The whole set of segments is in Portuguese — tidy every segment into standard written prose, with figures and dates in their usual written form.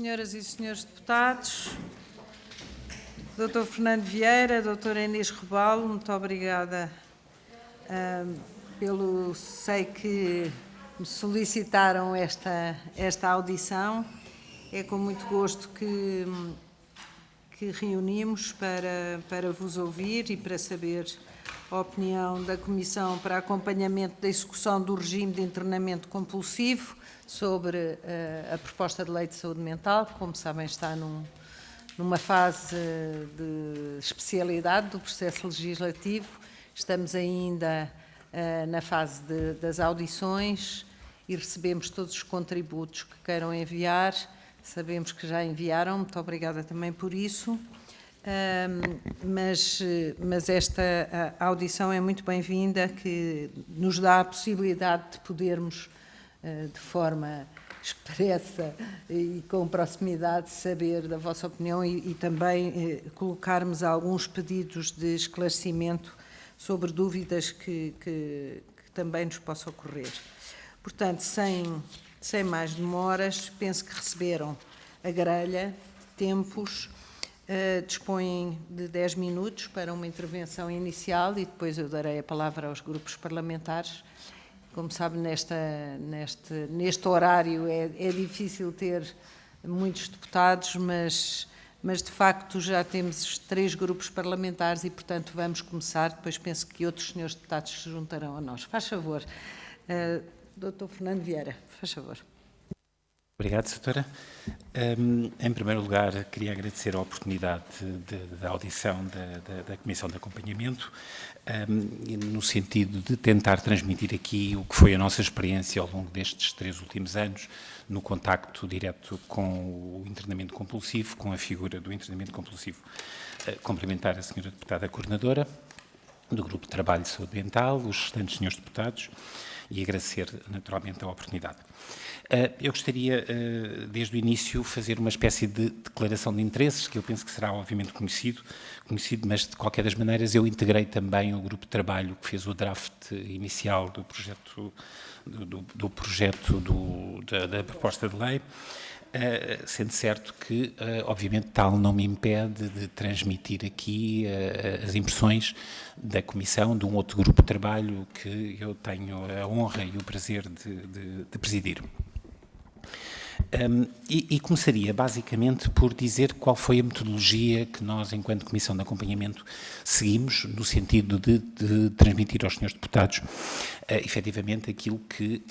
Senhoras e senhores deputados, Dr. Fernando Vieira, Doutora Inês Robalo, muito obrigada sei que me solicitaram esta audição. É com muito gosto que reunimos para vos ouvir e para saber a opinião da Comissão para Acompanhamento da Execução do Regime de Internamento Compulsivo sobre a proposta de lei de saúde mental, que, como sabem, está numa fase de especialidade do processo legislativo. Estamos ainda na fase das audições e recebemos todos os contributos que queiram enviar. Sabemos que já enviaram, muito obrigada também por isso. Mas esta audição é muito bem-vinda, que nos dá a possibilidade de podermos, de forma expressa e com proximidade, saber da vossa opinião e também colocarmos alguns pedidos de esclarecimento sobre dúvidas que também nos possam ocorrer. Portanto, sem mais demoras, penso que receberam a grelha de tempos. Dispõem de 10 minutos para uma intervenção inicial e depois eu darei a palavra aos grupos parlamentares. Como sabe, neste horário é difícil ter muitos deputados, mas de facto já temos 3 grupos parlamentares e, portanto, vamos começar. Depois penso que outros senhores deputados se juntarão a nós. Faz favor. Dr. Fernando Vieira, faz favor. Obrigado, Doutora. Em primeiro lugar, queria agradecer a oportunidade da audição da Comissão de Acompanhamento, no sentido de tentar transmitir aqui o que foi a nossa experiência ao longo destes 3 últimos anos, no contacto direto com o internamento compulsivo, com a figura do internamento compulsivo. Cumprimentar a senhora deputada coordenadora do Grupo de Trabalho de Saúde Mental, os restantes senhores deputados, e agradecer naturalmente a oportunidade. Eu gostaria, desde o início, fazer uma espécie de declaração de interesses, que eu penso que será obviamente conhecido, mas de qualquer das maneiras eu integrei também o grupo de trabalho que fez o draft inicial do projeto da proposta de lei, sendo certo que, obviamente, tal não me impede de transmitir aqui as impressões da Comissão, de um outro grupo de trabalho que eu tenho a honra e o prazer de presidir. E começaria basicamente por dizer qual foi a metodologia que nós, enquanto Comissão de Acompanhamento, seguimos no sentido de transmitir aos senhores deputados efetivamente aquilo que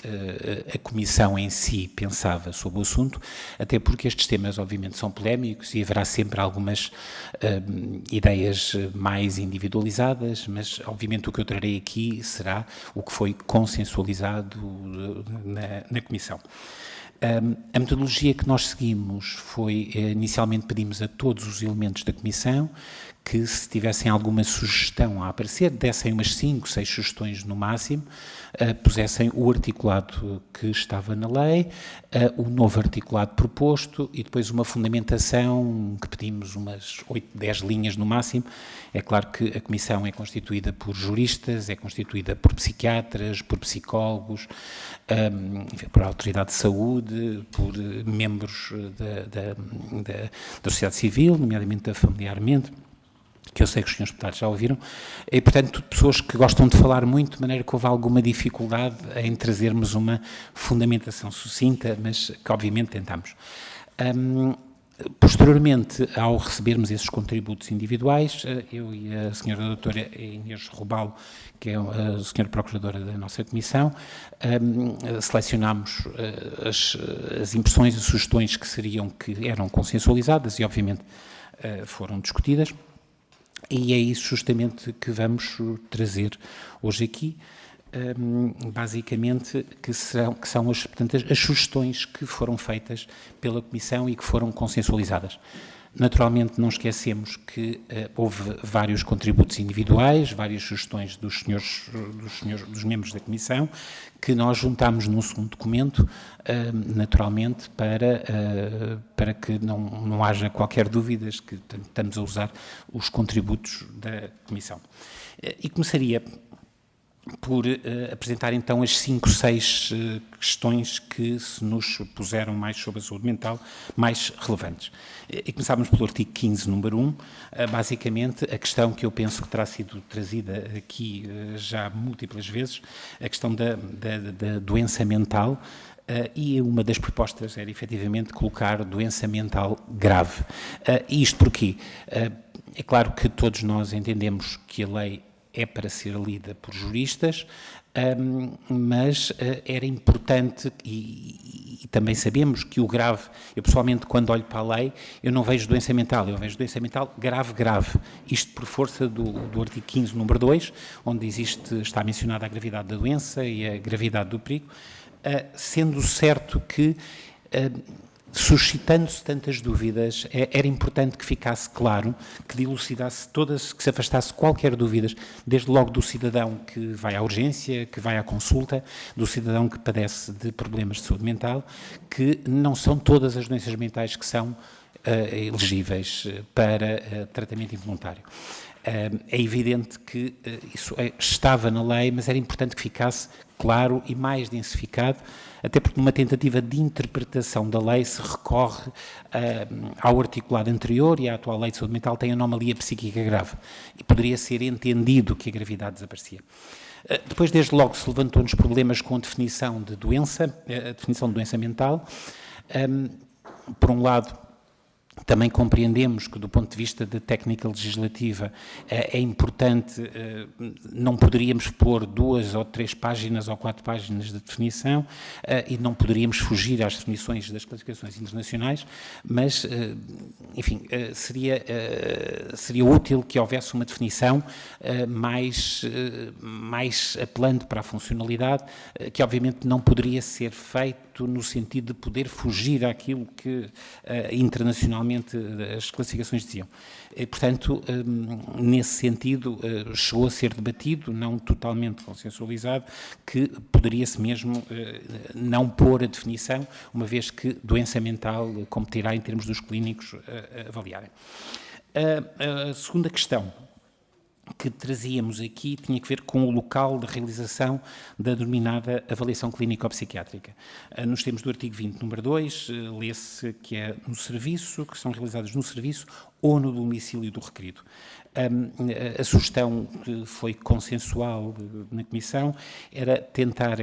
a Comissão em si pensava sobre o assunto, até porque estes temas obviamente são polémicos e haverá sempre algumas ideias mais individualizadas, mas obviamente o que eu trarei aqui será o que foi consensualizado na Comissão. A metodologia que nós seguimos foi, inicialmente pedimos a todos os elementos da Comissão que, se tivessem alguma sugestão a aparecer, dessem umas 5, 6 sugestões no máximo, pusessem o articulado que estava na lei, o novo articulado proposto e depois uma fundamentação que pedimos umas 8, 10 linhas no máximo. É claro que a Comissão é constituída por juristas, é constituída por psiquiatras, por psicólogos, por autoridade de saúde, por membros da sociedade civil, nomeadamente da Familiarmente, que eu sei que os senhores deputados já ouviram, e, portanto, pessoas que gostam de falar muito, de maneira que houve alguma dificuldade em trazermos uma fundamentação sucinta, mas que, obviamente, tentamos. Posteriormente, ao recebermos esses contributos individuais, eu e a senhora doutora Inês Robalo, que é a senhora procuradora da nossa Comissão, selecionámos as impressões e sugestões que eram consensualizadas e, obviamente, foram discutidas. E é isso justamente que vamos trazer hoje aqui, basicamente, que são portanto, as sugestões que foram feitas pela Comissão e que foram consensualizadas. Naturalmente, não esquecemos que houve vários contributos individuais, várias sugestões dos membros da Comissão, que nós juntámos num segundo documento, naturalmente, para que não haja qualquer dúvida que estamos a usar os contributos da Comissão. E começaria por apresentar então as 5, 6 questões que se nos puseram mais sobre a saúde mental, mais relevantes. E começávamos pelo artigo 15, número 1, basicamente a questão que eu penso que terá sido trazida aqui já múltiplas vezes, a questão da doença mental, e uma das propostas era efetivamente colocar doença mental grave. E isto porquê? É claro que todos nós entendemos que a lei é para ser lida por juristas, mas era importante e também sabemos que o grave, eu pessoalmente quando olho para a lei, eu não vejo doença mental, eu vejo doença mental grave, grave. Isto por força do artigo 15, número 2, onde está mencionada a gravidade da doença e a gravidade do perigo, sendo certo que suscitando-se tantas dúvidas, era importante que ficasse claro, que dilucidasse todas, que se afastasse qualquer dúvidas, desde logo do cidadão que vai à urgência, que vai à consulta, do cidadão que padece de problemas de saúde mental, que não são todas as doenças mentais que são elegíveis para tratamento involuntário. É evidente que isso estava na lei, mas era importante que ficasse claro e mais densificado, até porque numa tentativa de interpretação da lei se recorre ao articulado anterior e a atual lei de saúde mental tem anomalia psíquica grave e poderia ser entendido que a gravidade desaparecia. Depois, desde logo, se levantou-nos problemas com a definição de doença, a definição de doença mental. Por um lado, também compreendemos que, do ponto de vista da técnica legislativa, é importante, não poderíamos pôr 2 ou 3 páginas ou 4 páginas de definição e não poderíamos fugir às definições das classificações internacionais, mas, enfim, seria útil que houvesse uma definição mais apelando para a funcionalidade, que obviamente não poderia ser feito no sentido de poder fugir àquilo que internacionalmente as classificações diziam. E, portanto, nesse sentido, chegou a ser debatido, não totalmente consensualizado, que poderia-se mesmo não pôr a definição, uma vez que doença mental competirá em termos dos clínicos avaliarem. A segunda questão que trazíamos aqui tinha que ver com o local de realização da denominada avaliação clínico-psiquiátrica. Nos termos do artigo 20, número 2, lê-se que é no serviço, que são realizadas no serviço ou no domicílio do requerido. A sugestão que foi consensual na Comissão era tentar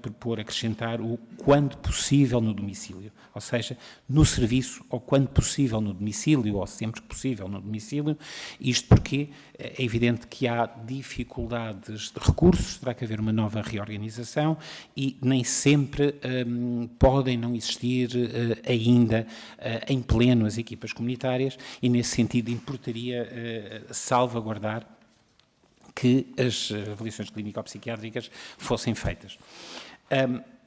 propor acrescentar o quando possível no domicílio, ou seja, no serviço ou quando possível no domicílio, ou sempre que possível no domicílio, isto porque é evidente que há dificuldades de recursos, terá que haver uma nova reorganização e nem sempre podem não existir ainda em pleno as equipas comunitárias e nesse sentido importaria salvaguardar que as avaliações clínico-psiquiátricas fossem feitas.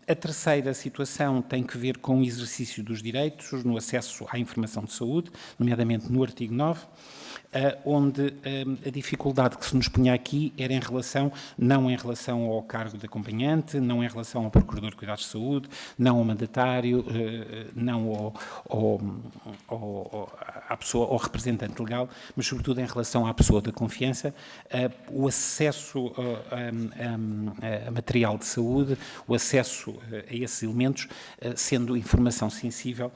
A terceira situação tem que ver com o exercício dos direitos no acesso à informação de saúde, nomeadamente no artigo 9, onde a dificuldade que se nos punha aqui era não em relação ao cargo de acompanhante, não em relação ao procurador de cuidados de saúde, não ao mandatário, não à pessoa, ao representante legal, mas sobretudo em relação à pessoa da confiança, o acesso a material de saúde, o acesso a esses elementos, sendo informação sensível,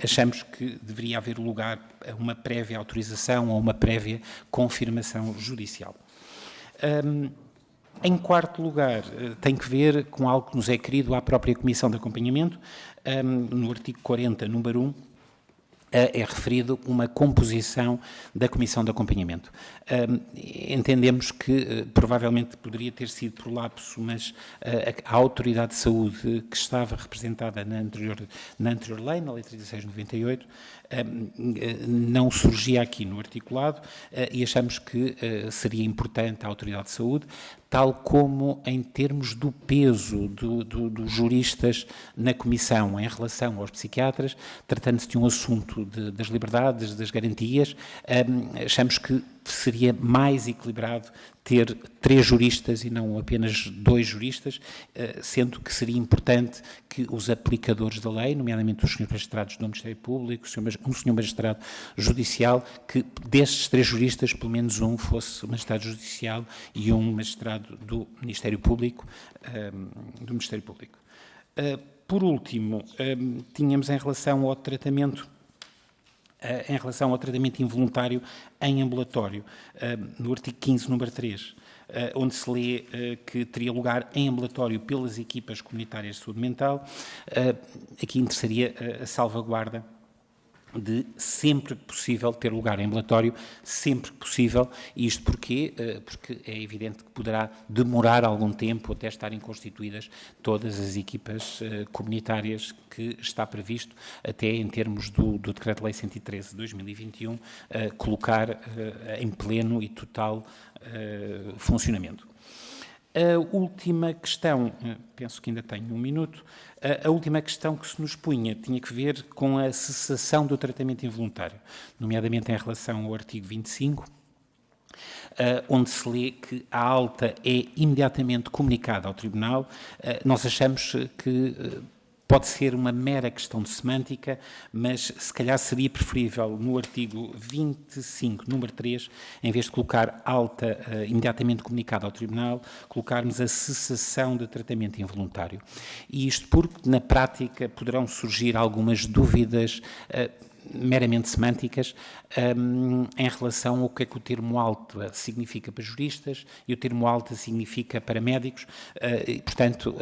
achamos que deveria haver lugar a uma prévia autorização ou uma prévia confirmação judicial. Em quarto lugar, tem que ver com algo que nos é querido à própria Comissão de Acompanhamento, no artigo 40, número 1, é referido uma composição da Comissão de Acompanhamento. Entendemos que provavelmente poderia ter sido por lapso, mas a Autoridade de Saúde que estava representada na anterior lei, na Lei 36/98, não surgia aqui no articulado e achamos que seria importante a Autoridade de Saúde, tal como em termos do peso dos juristas na Comissão em relação aos psiquiatras, tratando-se de um assunto das liberdades, das garantias, achamos que seria mais equilibrado ter 3 juristas e não apenas 2 juristas, sendo que seria importante que os aplicadores da lei, nomeadamente os senhores magistrados do Ministério Público, um senhor magistrado judicial, que destes 3 juristas, pelo menos um fosse magistrado judicial e um magistrado do Ministério Público. Por último, tínhamos em relação ao tratamento involuntário em ambulatório, no artigo 15, número 3, onde se lê que teria lugar em ambulatório pelas equipas comunitárias de saúde mental. Aqui interessaria a salvaguarda de sempre que possível ter lugar em ambulatório, sempre que possível, e isto porquê? Porque é evidente que poderá demorar algum tempo até estarem constituídas todas as equipas comunitárias que está previsto, até em termos do Decreto-Lei 113 de 2021, colocar em pleno e total funcionamento. A última questão, penso que ainda tenho um minuto, a última questão que se nos punha tinha que ver com a cessação do tratamento involuntário, nomeadamente em relação ao artigo 25, onde se lê que a alta é imediatamente comunicada ao Tribunal. Nós achamos que pode ser uma mera questão de semântica, mas se calhar seria preferível no artigo 25, número 3, em vez de colocar alta imediatamente comunicada ao Tribunal, colocarmos a cessação de tratamento involuntário. E isto porque, na prática, poderão surgir algumas dúvidas meramente semânticas em relação ao que é que o termo alta significa para juristas e o termo alta significa para médicos. E, portanto,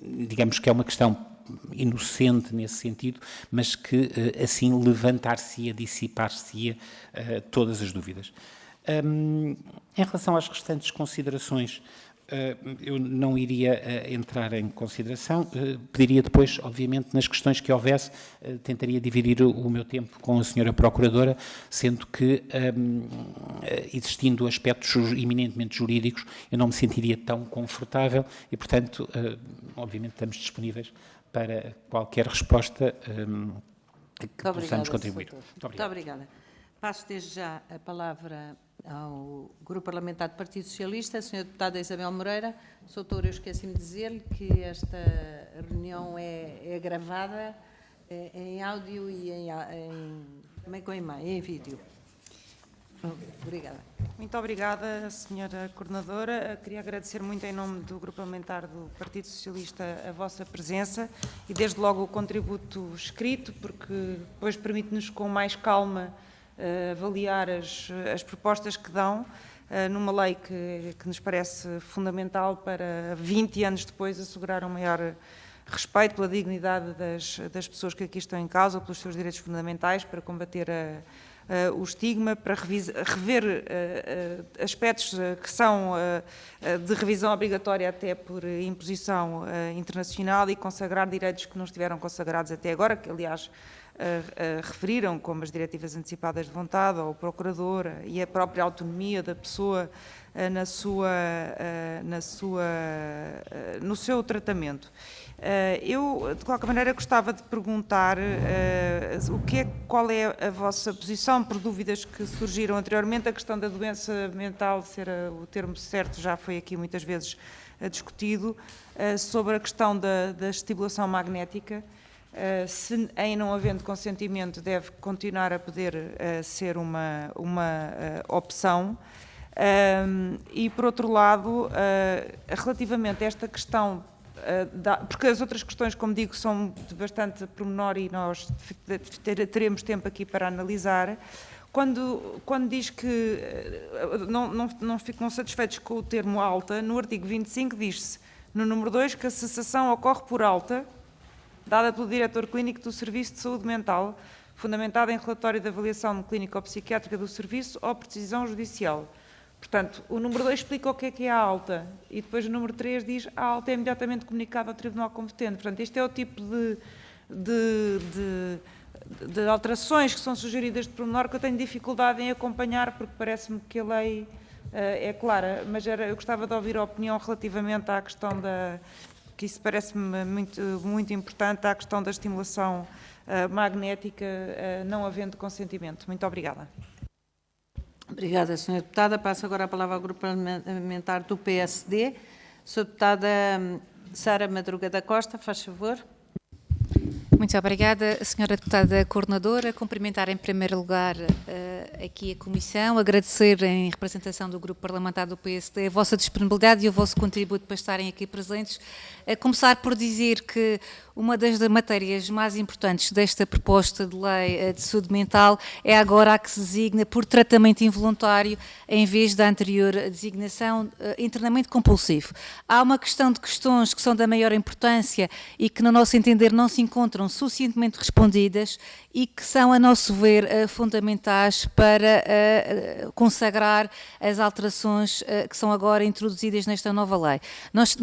digamos que é uma questão inocente nesse sentido, mas que assim levantar-se-ia, dissipar-se-ia todas as dúvidas. Em relação às restantes considerações, eu não iria entrar em consideração, pediria depois, obviamente, nas questões que houvesse, tentaria dividir o meu tempo com a senhora Procuradora, sendo que, existindo aspectos eminentemente jurídicos, eu não me sentiria tão confortável e, portanto, obviamente estamos disponíveis para qualquer resposta que possamos contribuir. Muito obrigada. Passo desde já a palavra ao Grupo Parlamentar do Partido Socialista, a senhora deputada Isabel Moreira. Sr. Doutor, eu esqueci-me de dizer-lhe que esta reunião é gravada em áudio e também com imagem, em vídeo. Obrigada. Muito obrigada, Sra. Coordenadora. Queria agradecer muito em nome do Grupo Parlamentar do Partido Socialista a vossa presença e desde logo o contributo escrito, porque depois permite-nos com mais calma avaliar as propostas que dão numa lei que nos parece fundamental para 20 anos depois assegurar um maior respeito pela dignidade das pessoas que aqui estão em causa, pelos seus direitos fundamentais, para combater o estigma, para rever aspectos que são de revisão obrigatória até por imposição internacional e consagrar direitos que não estiveram consagrados até agora, que aliás referiram, como as diretivas antecipadas de vontade ou procuradora e a própria autonomia da pessoa no seu tratamento. Eu, de qualquer maneira, gostava de perguntar qual é a vossa posição, por dúvidas que surgiram anteriormente. A questão da doença mental, ser o termo certo, já foi aqui muitas vezes discutido, sobre a questão da estimulação magnética. Se, em não havendo consentimento, deve continuar a poder ser uma opção. E, por outro lado, relativamente a esta questão, porque as outras questões, como digo, são de bastante pormenor e nós teremos tempo aqui para analisar, quando diz que não ficam satisfeitos com o termo alta, no artigo 25 diz-se, no número 2, que a cessação ocorre por alta, dada pelo diretor clínico do Serviço de Saúde Mental, fundamentada em relatório de avaliação clínico-psiquiátrica do serviço ou por decisão judicial. Portanto, o número 2 explica o que é a alta e depois o número 3 diz a alta é imediatamente comunicada ao Tribunal competente. Portanto, este é o tipo de alterações que são sugeridas de pormenor que eu tenho dificuldade em acompanhar porque parece-me que a lei é clara, mas eu gostava de ouvir a opinião relativamente à questão que isso parece-me muito importante, à questão da estimulação magnética não havendo consentimento. Muito obrigada. Obrigada, Sra. Deputada. Passo agora a palavra ao Grupo Parlamentar do PSD. Sra. Deputada Sara Madruga da Costa, faz favor. Muito obrigada, Sra. Deputada Coordenadora. Cumprimentar em primeiro lugar aqui a Comissão, agradecer em representação do Grupo Parlamentar do PSD a vossa disponibilidade e o vosso contributo para estarem aqui presentes. A começar por dizer que uma das matérias mais importantes desta proposta de lei de saúde mental é agora a que se designa por tratamento involuntário em vez da anterior designação internamento compulsivo. Há uma questão de questões que são da maior importância e que, no nosso entender, não se encontram suficientemente respondidas e que são, a nosso ver, fundamentais para consagrar as alterações que são agora introduzidas nesta nova lei. Nós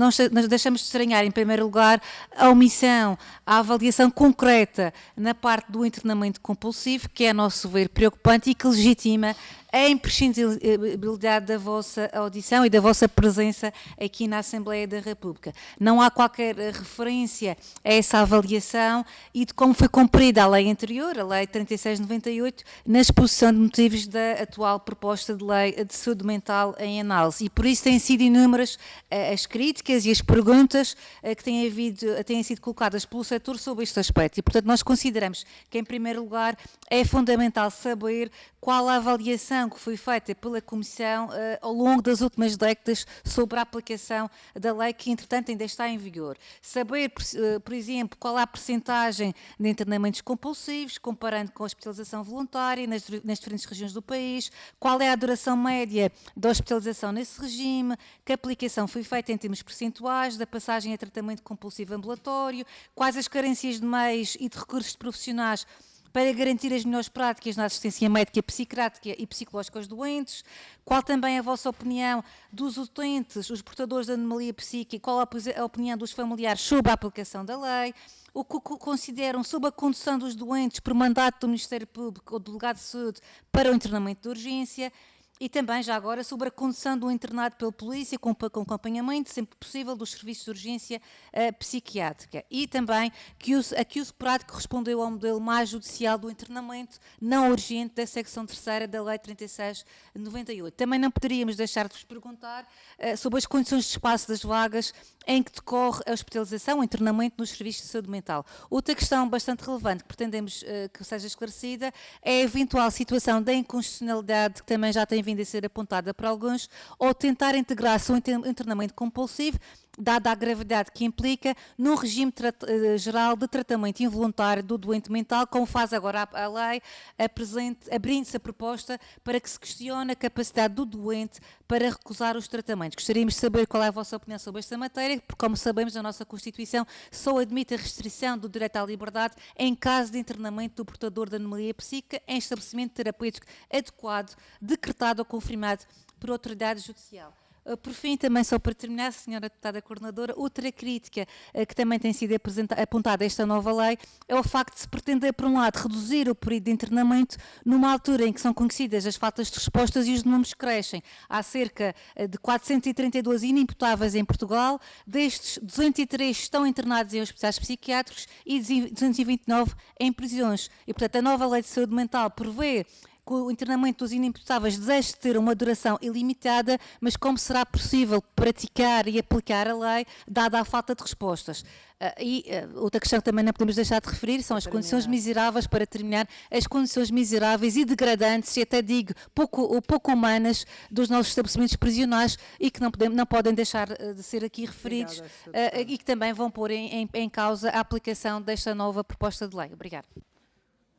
deixamos de estranhar, em primeiro lugar, a omissão, a avaliação concreta na parte do internamento compulsivo, que é, a nosso ver, preocupante e que legitima a imprescindibilidade da vossa audição e da vossa presença aqui na Assembleia da República. Não há qualquer referência a essa avaliação e de como foi cumprida a lei anterior, a Lei 36/98, na exposição de motivos da atual proposta de lei de saúde mental em análise. E por isso têm sido inúmeras as críticas e as perguntas que têm sido colocadas pelo setor sobre este aspecto. E, portanto, nós consideramos que, em primeiro lugar, é fundamental saber qual a avaliação que foi feita pela Comissão ao longo das últimas décadas sobre a aplicação da lei que, entretanto, ainda está em vigor. Saber, por exemplo, qual é a percentagem de internamentos compulsivos, comparando com a hospitalização voluntária nas diferentes regiões do país, qual é a duração média da hospitalização nesse regime, que aplicação foi feita em termos percentuais, da passagem a tratamento compulsivo ambulatório, quais as carências de meios e de recursos de profissionais para garantir as melhores práticas na assistência médica, psiquiátrica e psicológica aos doentes, qual também é a vossa opinião dos utentes, os portadores de anomalia psíquica, qual a opinião dos familiares sobre a aplicação da lei, o que consideram sobre a condução dos doentes por mandato do Ministério Público ou do Delegado de Saúde para o internamento de urgência, e também, já agora, sobre a condução do internado pela polícia com acompanhamento, sempre possível, dos serviços de urgência psiquiátrica. E também que o prático respondeu ao modelo mais judicial do internamento não urgente da secção 3ª da Lei 36/98. Também não poderíamos deixar de vos perguntar sobre as condições de espaço das vagas em que decorre a hospitalização, o internamento nos serviços de saúde mental. Outra questão bastante relevante que pretendemos que seja esclarecida é a eventual situação da inconstitucionalidade, que também já tem vindo a ser apontada por alguns, ou tentar integrar-se um internamento compulsivo, dada a gravidade que implica, num regime geral de tratamento involuntário do doente mental, como faz agora a lei, abrindo-se a proposta para que se questione a capacidade do doente para recusar os tratamentos. Gostaríamos de saber qual é a vossa opinião sobre esta matéria, porque, como sabemos, a nossa Constituição só admite a restrição do direito à liberdade em caso de internamento do portador de anomalia psíquica em estabelecimento terapêutico adequado, decretado ou confirmado por autoridade judicial. Por fim, também só para terminar, Sra. Deputada Coordenadora, outra crítica que também tem sido apontada a esta nova lei é o facto de se pretender, por um lado, reduzir o período de internamento numa altura em que são conhecidas as faltas de respostas e os números crescem. Há cerca de 432 inimputáveis em Portugal, destes 203 estão internados em hospitais psiquiátricos e 229 em prisões. E, portanto, a nova lei de saúde mental prevê que o internamento dos inimputáveis deseja ter uma duração ilimitada, mas como será possível praticar e aplicar a lei, dada a falta de respostas? Outra questão que também não podemos deixar de referir são as condições miseráveis, para terminar, as condições miseráveis e degradantes, e até digo pouco humanas, dos nossos estabelecimentos prisionais e que não podem deixar de ser aqui referidos. Obrigada, e que também vão pôr em causa a aplicação desta nova proposta de lei. Obrigada.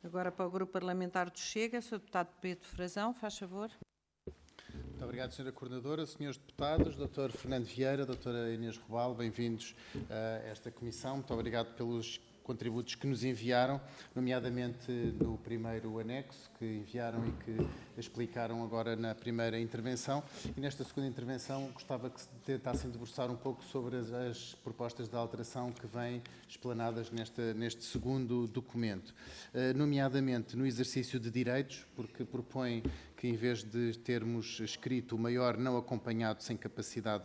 Agora para o Grupo Parlamentar do Chega, Sr. Deputado Pedro Frazão, faz favor. Muito obrigado, Sra. Coordenadora. Senhores deputados, Dr. Fernando Vieira, Dra. Inês Robalo, bem-vindos a esta comissão. Muito obrigado pelos contributos que nos enviaram, nomeadamente no primeiro anexo que enviaram e que explicaram agora na primeira intervenção. E nesta segunda intervenção gostava que tentassem debruçar um pouco sobre as propostas de alteração que vêm explanadas neste segundo documento, nomeadamente no exercício de direitos, porque propõe que, em vez de termos escrito o maior não acompanhado sem capacidade,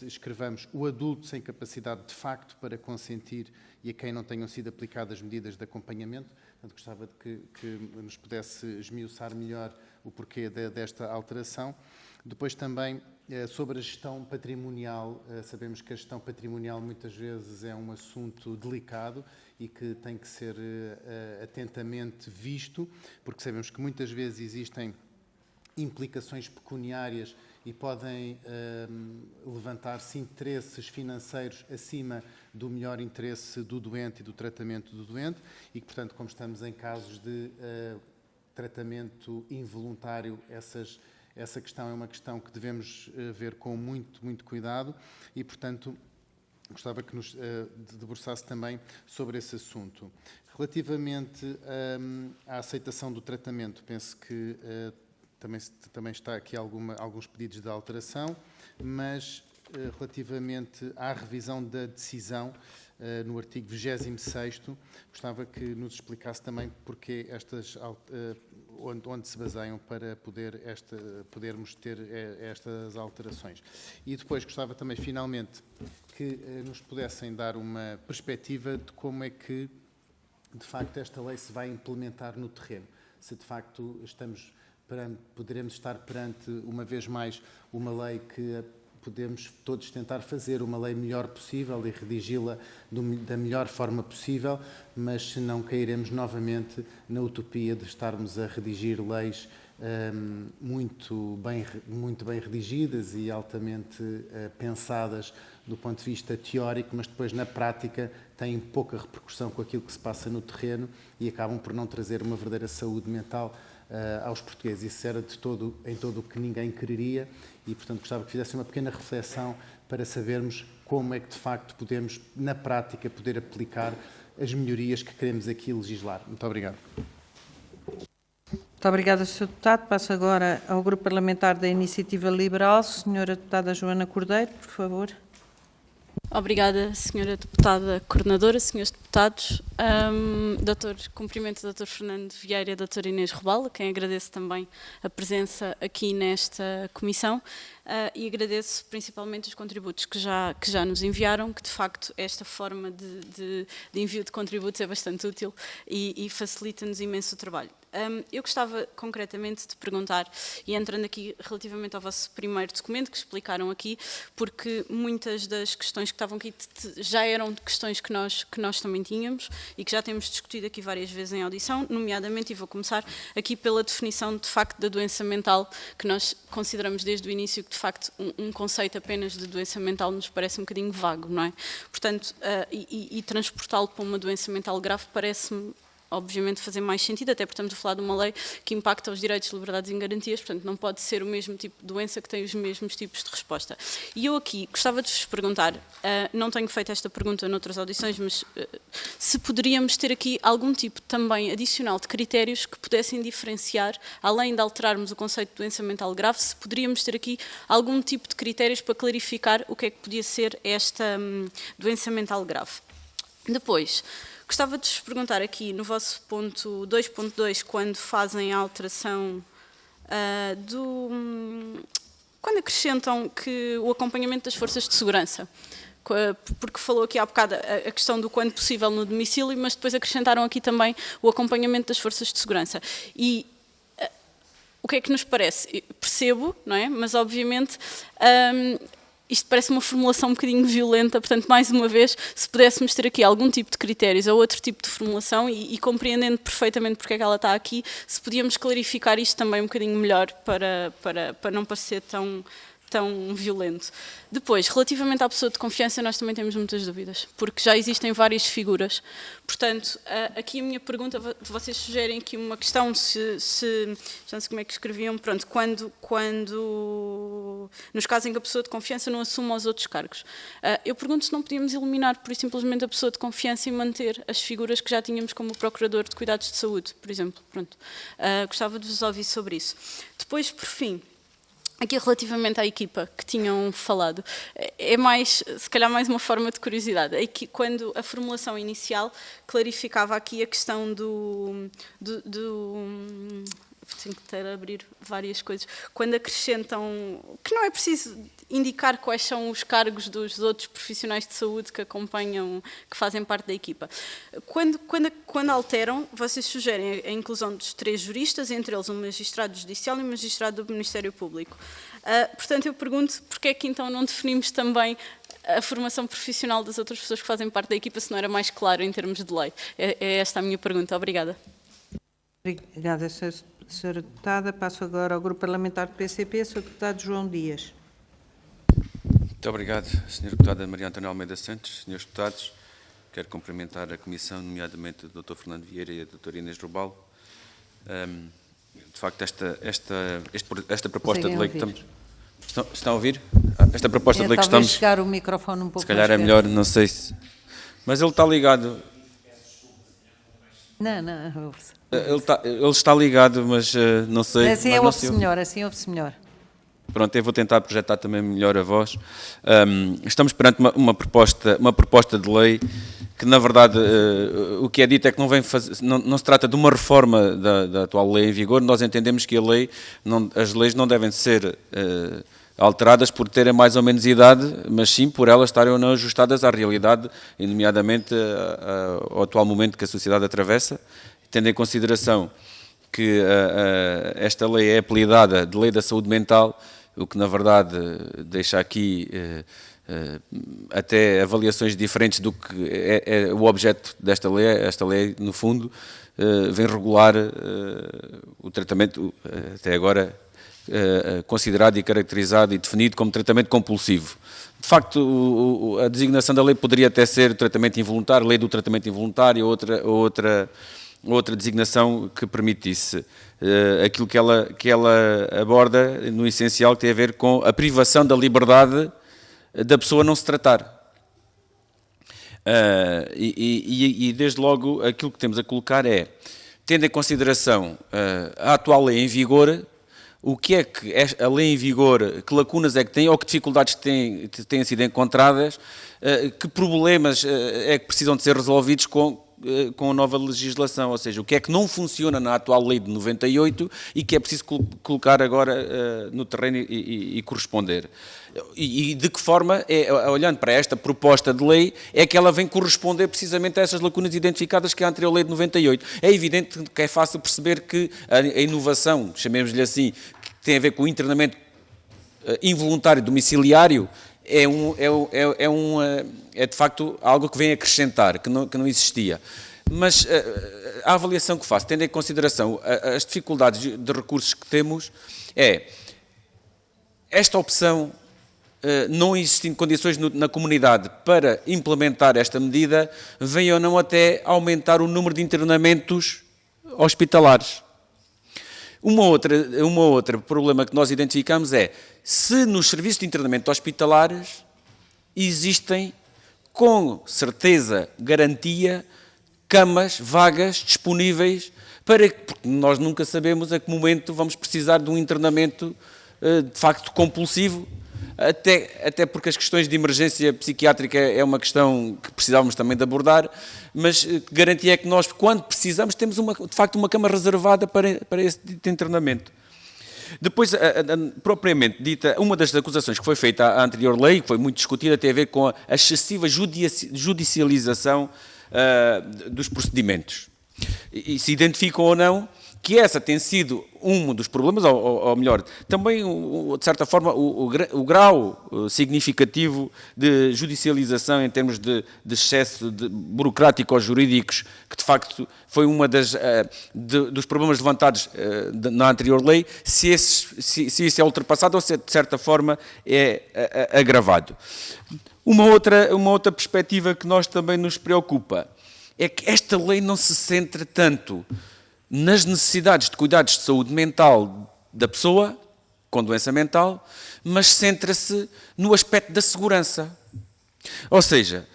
escrevamos o adulto sem capacidade de facto para consentir e a quem não tenham sido aplicadas medidas de acompanhamento. Portanto, gostava de que nos pudesse esmiuçar melhor o porquê desta alteração. Depois também sobre a gestão patrimonial. Sabemos que a gestão patrimonial muitas vezes é um assunto delicado e que tem que ser atentamente visto, porque sabemos que muitas vezes existem implicações pecuniárias e podem levantar-se interesses financeiros acima do melhor interesse do doente e do tratamento do doente e que, portanto, como estamos em casos de tratamento involuntário, essa questão é uma questão que devemos ver com muito cuidado e, portanto, gostava que nos debruçasse também sobre esse assunto. Relativamente à aceitação do tratamento, penso que também está aqui alguns pedidos de alteração, mas relativamente à revisão da decisão, no artigo 26º, gostava que nos explicasse também porque onde se baseiam para podermos ter estas alterações. E depois gostava também, finalmente, que nos pudessem dar uma perspectiva de como é que, de facto, esta lei se vai implementar no terreno. Se, de facto, poderemos estar perante, uma vez mais, uma lei que podemos todos tentar fazer uma lei melhor possível e redigi-la da melhor forma possível, mas se não cairemos novamente na utopia de estarmos a redigir leis muito bem redigidas e altamente pensadas do ponto de vista teórico, mas depois na prática têm pouca repercussão com aquilo que se passa no terreno e acabam por não trazer uma verdadeira saúde mental aos portugueses. Isso era em todo o que ninguém quereria e, portanto, gostava que fizessem uma pequena reflexão para sabermos como é que, de facto, podemos, na prática, poder aplicar as melhorias que queremos aqui legislar. Muito obrigado. Muito obrigada, Sr. Deputado. Passo agora ao Grupo Parlamentar da Iniciativa Liberal. Senhora Deputada Joana Cordeiro, por favor. Obrigada, Senhora Deputada Coordenadora, Senhores Deputados. Cumprimento ao Dr. Fernando Vieira e à Dra. Inês Robal, a quem agradeço também a presença aqui nesta comissão e agradeço principalmente os contributos que já nos enviaram, que de facto esta forma de envio de contributos é bastante útil e facilita-nos imenso o trabalho. Eu gostava concretamente de perguntar, e entrando aqui relativamente ao vosso primeiro documento, que explicaram aqui, porque muitas das questões que estavam aqui já eram questões que nós também tínhamos e que já temos discutido aqui várias vezes em audição, nomeadamente, e vou começar aqui pela definição de facto da doença mental, que nós consideramos desde o início que de facto um conceito apenas de doença mental nos parece um bocadinho vago, não é? Portanto, e transportá-lo para uma doença mental grave parece-me obviamente fazer mais sentido, até porque estamos a falar de uma lei que impacta os direitos, liberdades e garantias, portanto não pode ser o mesmo tipo de doença que tem os mesmos tipos de resposta. E eu aqui gostava de vos perguntar, não tenho feito esta pergunta noutras audições, mas se poderíamos ter aqui algum tipo também adicional de critérios que pudessem diferenciar, além de alterarmos o conceito de doença mental grave, se poderíamos ter aqui algum tipo de critérios para clarificar o que é que podia ser esta doença mental grave. Depois, gostava de vos perguntar aqui no vosso ponto 2.2, quando fazem a alteração quando acrescentam que o acompanhamento das forças de segurança, porque falou aqui há bocado a questão do quando possível no domicílio, mas depois acrescentaram aqui também o acompanhamento das forças de segurança. E o que é que nos parece? Percebo, não é? Mas obviamente isto parece uma formulação um bocadinho violenta, portanto, mais uma vez, se pudéssemos ter aqui algum tipo de critérios ou outro tipo de formulação e compreendendo perfeitamente porque é que ela está aqui, se podíamos clarificar isto também um bocadinho melhor para não parecer tão violento. Depois, relativamente à pessoa de confiança, nós também temos muitas dúvidas, porque já existem várias figuras. Portanto, aqui a minha pergunta, vocês sugerem aqui uma questão, já não sei como é que escreviam, pronto, quando nos casos em que a pessoa de confiança não assuma os outros cargos. Eu pergunto se não podíamos eliminar, por simplesmente, a pessoa de confiança e manter as figuras que já tínhamos como o Procurador de Cuidados de Saúde, por exemplo. Pronto. Gostava de vos ouvir sobre isso. Depois, por fim, Aqui relativamente à equipa que tinham falado, é mais, se calhar mais uma forma de curiosidade. Aqui, quando a formulação inicial clarificava aqui a questão do tenho que ter a abrir várias coisas, quando acrescentam, que não é preciso indicar quais são os cargos dos outros profissionais de saúde que acompanham, que fazem parte da equipa. Quando alteram, vocês sugerem a inclusão dos 3 juristas, entre eles um magistrado judicial e um magistrado do Ministério Público. Portanto, eu pergunto, porque é que então não definimos também a formação profissional das outras pessoas que fazem parte da equipa, se não era mais claro em termos de lei? É esta a minha pergunta. Obrigada. Obrigada, Sra. Deputada. Passo agora ao Grupo Parlamentar do PCP, Sr. Deputado João Dias. Muito obrigado, Sra. Deputada Maria Antónia Almeida Santos. Senhores deputados, quero cumprimentar a Comissão, nomeadamente o Dr. Fernando Vieira e a Dra. Inês Rubal. De facto, esta proposta de lei que estamos... Estão a ouvir? Esta proposta de lei que estamos... Talvez chegar o microfone um pouco se calhar é melhor, não sei se... Mas ele está ligado... Não. Ele está ligado, mas não sei... Assim ouve-se melhor, Pronto, eu vou tentar projetar também melhor a voz. Estamos perante uma proposta de lei que, na verdade, o que é dito é que não se trata de uma reforma da atual lei em vigor. Nós entendemos que as leis não devem ser alteradas por terem mais ou menos idade, mas sim por elas estarem ou não ajustadas à realidade, e nomeadamente ao atual momento que a sociedade atravessa, tendo em consideração que esta lei é apelidada de Lei da Saúde Mental, o que na verdade deixa aqui até avaliações diferentes do que é o objeto desta lei. Esta lei, no fundo, vem regular o tratamento, até agora considerado e caracterizado e definido como tratamento compulsivo. De facto, a designação da lei poderia até ser tratamento involuntário, lei do tratamento involuntário, outra designação que permitisse aquilo que ela aborda no essencial, que tem a ver com a privação da liberdade da pessoa não se tratar. E desde logo aquilo que temos a colocar é, tendo em consideração a atual lei em vigor, o que é que a lei em vigor, que lacunas é que tem, ou que dificuldades têm sido encontradas, que problemas é que precisam de ser resolvidos com a nova legislação, ou seja, o que é que não funciona na atual lei de 98 e que é preciso colocar agora no terreno e corresponder. E de que forma, olhando para esta proposta de lei, é que ela vem corresponder precisamente a essas lacunas identificadas que a anterior lei de 98. É evidente que é fácil perceber que a inovação, chamemos-lhe assim, que tem a ver com o internamento involuntário domiciliário, é de facto algo que vem acrescentar, que não existia. Mas a avaliação que faço, tendo em consideração as dificuldades de recursos que temos, esta opção, não existindo condições na comunidade para implementar esta medida, vem ou não até aumentar o número de internamentos hospitalares. Uma outra problema que nós identificamos é se nos serviços de internamento hospitalares existem, com certeza, garantia, camas, vagas disponíveis, porque nós nunca sabemos a que momento vamos precisar de um internamento de facto compulsivo, até porque as questões de emergência psiquiátrica é uma questão que precisávamos também de abordar, mas garantia é que nós, quando precisamos, temos de facto uma cama reservada para esse internamento. Depois, propriamente dita, uma das acusações que foi feita à anterior lei, que foi muito discutida, tem a ver com a excessiva judicialização dos procedimentos. E se identificam ou não que essa tem sido um dos problemas, ou melhor, também, de certa forma, o grau significativo de judicialização em termos de excesso burocrático ou jurídicos, que de facto foi uma dos problemas levantados na anterior lei, se isso é ultrapassado ou se de certa forma é agravado. Uma outra perspectiva que nós também nos preocupa é que esta lei não se centra tanto nas necessidades de cuidados de saúde mental da pessoa com doença mental, mas centra-se no aspecto da segurança. Ou seja,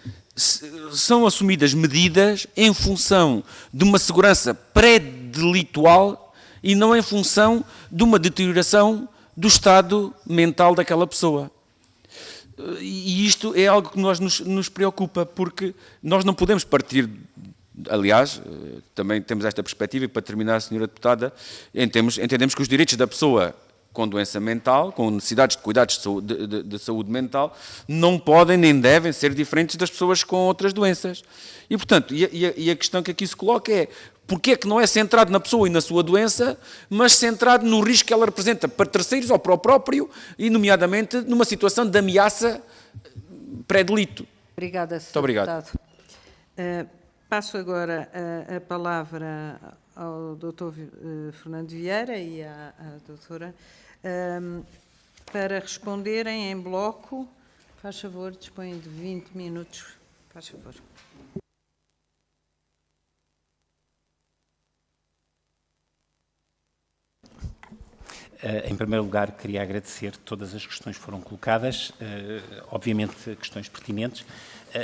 são assumidas medidas em função de uma segurança pré-delitual e não em função de uma deterioração do estado mental daquela pessoa. E isto é algo que nos preocupa, porque nós não podemos partir, aliás, também temos esta perspectiva, e para terminar, Sra. Deputada, entendemos que os direitos da pessoa com doença mental, com necessidades de cuidados de saúde mental, não podem nem devem ser diferentes das pessoas com outras doenças. E, portanto, a questão que aqui se coloca é: porque é que não é centrado na pessoa e na sua doença, mas centrado no risco que ela representa para terceiros ou para o próprio, e nomeadamente numa situação de ameaça pré-delito? Obrigada, Sr. Muito obrigado. Deputado. Passo agora a palavra ao Dr. Fernando Vieira e à doutora para responderem em bloco. Faz favor, dispõe de 20 minutos. Faz favor. Em primeiro lugar, queria agradecer todas as questões que foram colocadas, obviamente questões pertinentes,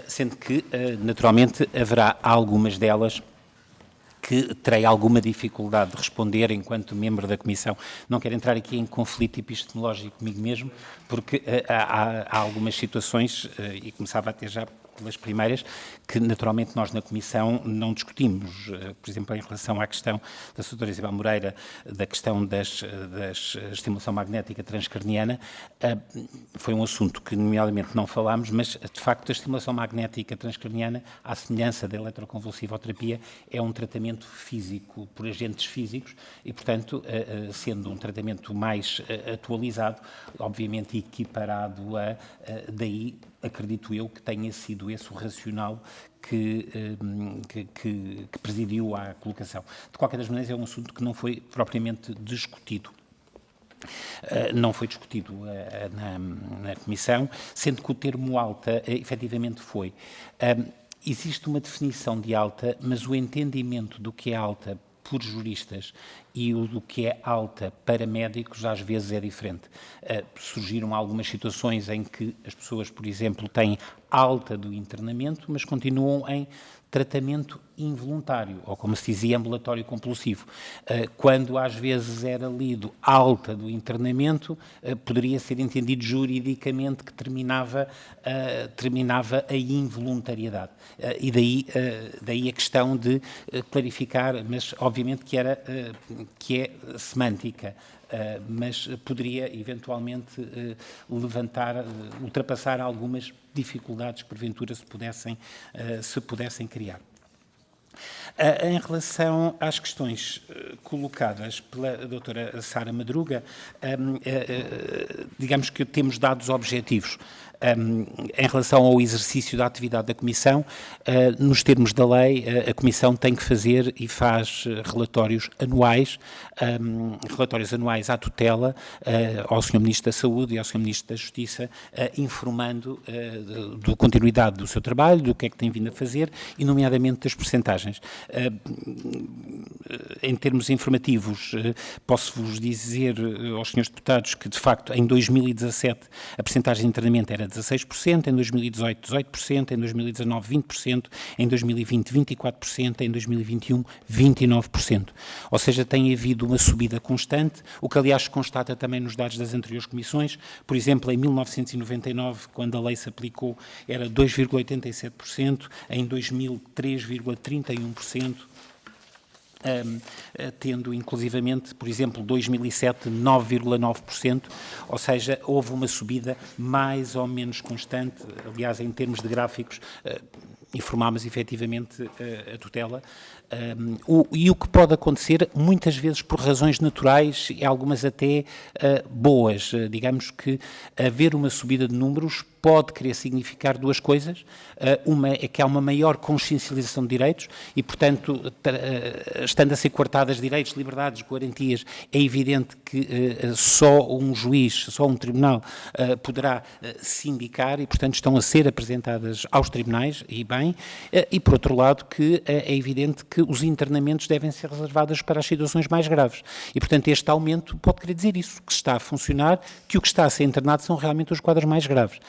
sendo que, naturalmente, haverá algumas delas que terei alguma dificuldade de responder enquanto membro da Comissão. Não quero entrar aqui em conflito epistemológico comigo mesmo, porque há algumas situações, e começava até já pelas primeiras, que naturalmente nós na Comissão não discutimos. Por exemplo, em relação à questão da Sra. Isabel Moreira, da questão da estimulação magnética transcraniana, foi um assunto que nomeadamente não falámos, mas de facto a estimulação magnética transcraniana, à semelhança da eletroconvulsivoterapia, é um tratamento físico, por agentes físicos, e portanto, sendo um tratamento mais atualizado, obviamente equiparado a, daí acredito eu que tenha sido esse o racional que presidiu à colocação. De qualquer das maneiras, é um assunto que não foi propriamente discutido. Não foi discutido na Comissão, sendo que o termo alta efetivamente foi. Existe uma definição de alta, mas o entendimento do que é alta por juristas e o do que é alta para médicos às vezes é diferente. Surgiram algumas situações em que as pessoas, por exemplo, têm alta do internamento, mas continuam em tratamento involuntário, ou como se dizia, ambulatório compulsivo. Quando às vezes era lido alta do internamento, poderia ser entendido juridicamente que terminava a involuntariedade. E daí a questão de clarificar, mas obviamente que é semântica. Mas poderia eventualmente ultrapassar algumas dificuldades que porventura se pudessem criar. Em relação às questões colocadas pela doutora Sara Madruga, digamos que temos dados objetivos. Em relação ao exercício da atividade da Comissão, nos termos da lei, a Comissão tem que fazer e faz relatórios anuais à tutela, ao Sr. Ministro da Saúde e ao Sr. Ministro da Justiça, informando da continuidade do seu trabalho, do que é que tem vindo a fazer e, nomeadamente, das percentagens. Em termos informativos, posso-vos dizer aos senhores deputados que, de facto, em 2017 a percentagem de internamento era 16%, em 2018 18%, em 2019 20%, em 2020 24%, em 2021 29%. Ou seja, tem havido uma subida constante, o que aliás se constata também nos dados das anteriores comissões. Por exemplo, em 1999, quando a lei se aplicou, era 2,87%, em 2000 3,31%, tendo inclusivamente, por exemplo, 2007 9,9%, ou seja, houve uma subida mais ou menos constante. Aliás, em termos de gráficos, informámos efetivamente a tutela. E o que pode acontecer, muitas vezes por razões naturais e algumas até boas, digamos que haver uma subida de números pode querer significar duas coisas. Uma é que há uma maior consciencialização de direitos e, portanto, estando a ser coartadas direitos, liberdades, garantias, é evidente que só um juiz, só um tribunal poderá se indicar e, portanto, estão a ser apresentadas aos tribunais, e bem, e, por outro lado, que é evidente que os internamentos devem ser reservados para as situações mais graves. E, portanto, este aumento pode querer dizer isso, que está a funcionar, que o que está a ser internado são realmente os quadros mais graves.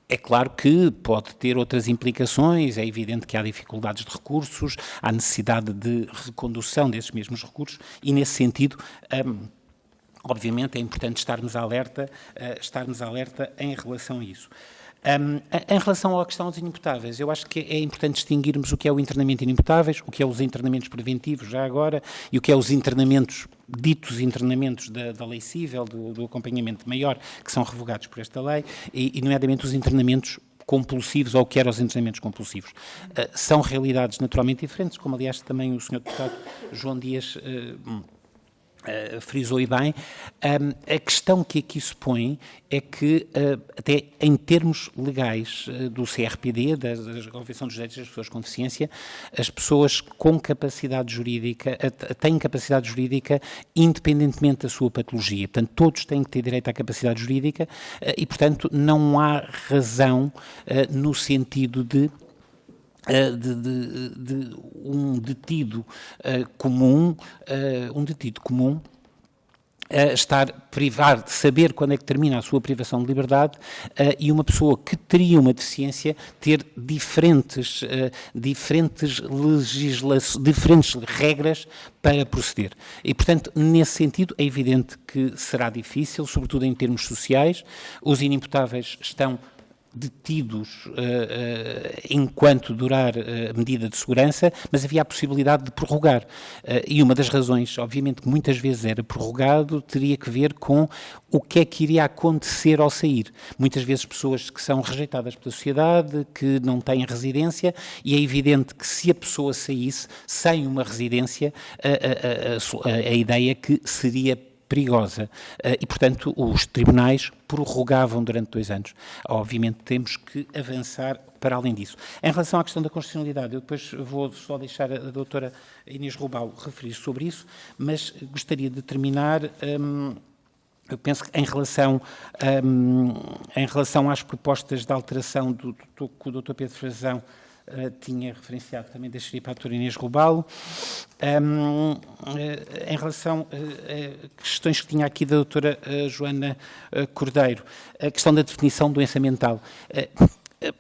É claro que pode ter outras implicações, é evidente que há dificuldades de recursos, há necessidade de recondução desses mesmos recursos e, nesse sentido, obviamente é importante estarmos alerta em relação a isso. Em relação à questão dos inimputáveis, eu acho que é importante distinguirmos o que é o internamento inimputáveis, o que é os internamentos preventivos, já agora, e o que é os internamentos, ditos internamentos da lei cível, do acompanhamento maior, que são revogados por esta lei, e nomeadamente os internamentos compulsivos, ou o que eram os internamentos compulsivos. São realidades naturalmente diferentes, como aliás também o Sr. Deputado João Dias frisou e bem. A questão que aqui se põe é que, até em termos legais do CRPD, da Convenção dos Direitos das Pessoas com Deficiência, as pessoas com capacidade jurídica têm capacidade jurídica independentemente da sua patologia. Portanto, todos têm que ter direito à capacidade jurídica e, portanto, não há razão no sentido de um detido comum, estar privado de saber quando é que termina a sua privação de liberdade e uma pessoa que teria uma deficiência ter diferentes regras para proceder. E, portanto, nesse sentido, é evidente que será difícil, sobretudo em termos sociais. Os inimputáveis estão detidos enquanto durar a medida de segurança, mas havia a possibilidade de prorrogar. E uma das razões, obviamente, que muitas vezes era prorrogado, teria que ver com o que é que iria acontecer ao sair. Muitas vezes pessoas que são rejeitadas pela sociedade, que não têm residência, e é evidente que se a pessoa saísse sem uma residência, a ideia é que seria perigosa e, portanto, os tribunais prorrogavam durante 2 anos. Obviamente temos que avançar para além disso. Em relação à questão da constitucionalidade, eu depois vou só deixar a doutora Inês Rubal referir sobre isso, mas gostaria de terminar, eu penso que em relação às propostas de alteração que o doutor Pedro Frazão tinha referenciado, também deixaria para a doutora Inês Rubal. Em relação a questões que tinha aqui da doutora Joana Cordeiro, a questão da definição de doença mental.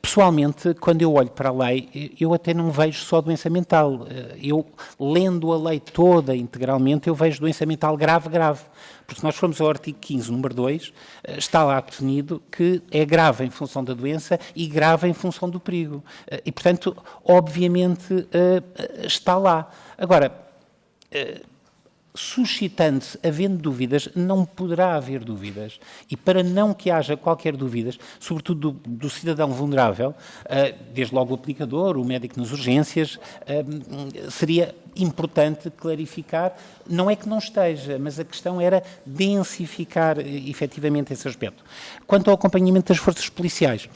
Pessoalmente, quando eu olho para a lei, eu até não vejo só doença mental. Eu, lendo a lei toda integralmente, eu vejo doença mental grave. Porque se nós formos ao artigo 15, número 2, está lá definido que é grave em função da doença e grave em função do perigo. E, portanto, obviamente, está lá. Agora, suscitando-se, havendo dúvidas, não poderá haver dúvidas. E para não que haja qualquer dúvidas, sobretudo do cidadão vulnerável, desde logo o aplicador, o médico nas urgências, seria importante clarificar, não é que não esteja, mas a questão era densificar efetivamente esse aspecto. Quanto ao acompanhamento das forças policiais,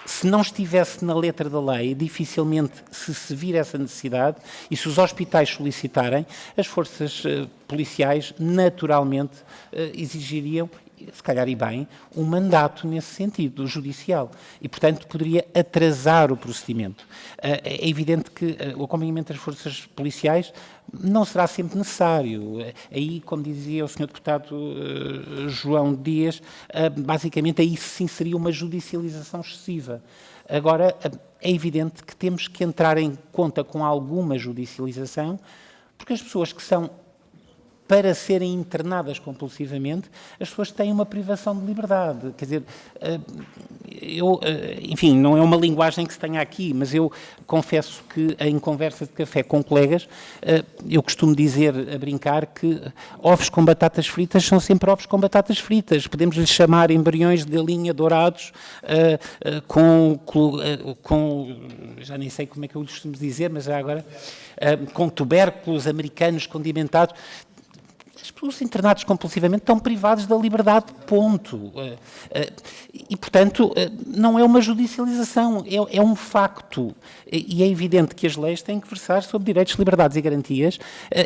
se não estivesse na letra da lei, dificilmente se vir essa necessidade, e se os hospitais solicitarem, as forças policiais naturalmente exigiriam, se calhar e bem, um mandato nesse sentido, judicial. E, portanto, poderia atrasar o procedimento. É evidente que o acompanhamento das forças policiais não será sempre necessário. Aí, como dizia o Sr. Deputado João Dias, basicamente aí sim seria uma judicialização excessiva. Agora, é evidente que temos que entrar em conta com alguma judicialização, porque as pessoas que são para serem internadas compulsivamente, as pessoas têm uma privação de liberdade. Quer dizer, enfim, não é uma linguagem que se tenha aqui, mas eu confesso que em conversa de café com colegas, eu costumo dizer, a brincar, que ovos com batatas fritas são sempre ovos com batatas fritas. Podemos lhes chamar embriões de galinha dourados, já nem sei como é que eu lhes costumo dizer, mas já agora, com tubérculos americanos condimentados. Os internados compulsivamente estão privados da liberdade, ponto. E, portanto, não é uma judicialização, é um facto. E é evidente que as leis têm que versar sobre direitos, liberdades e garantias,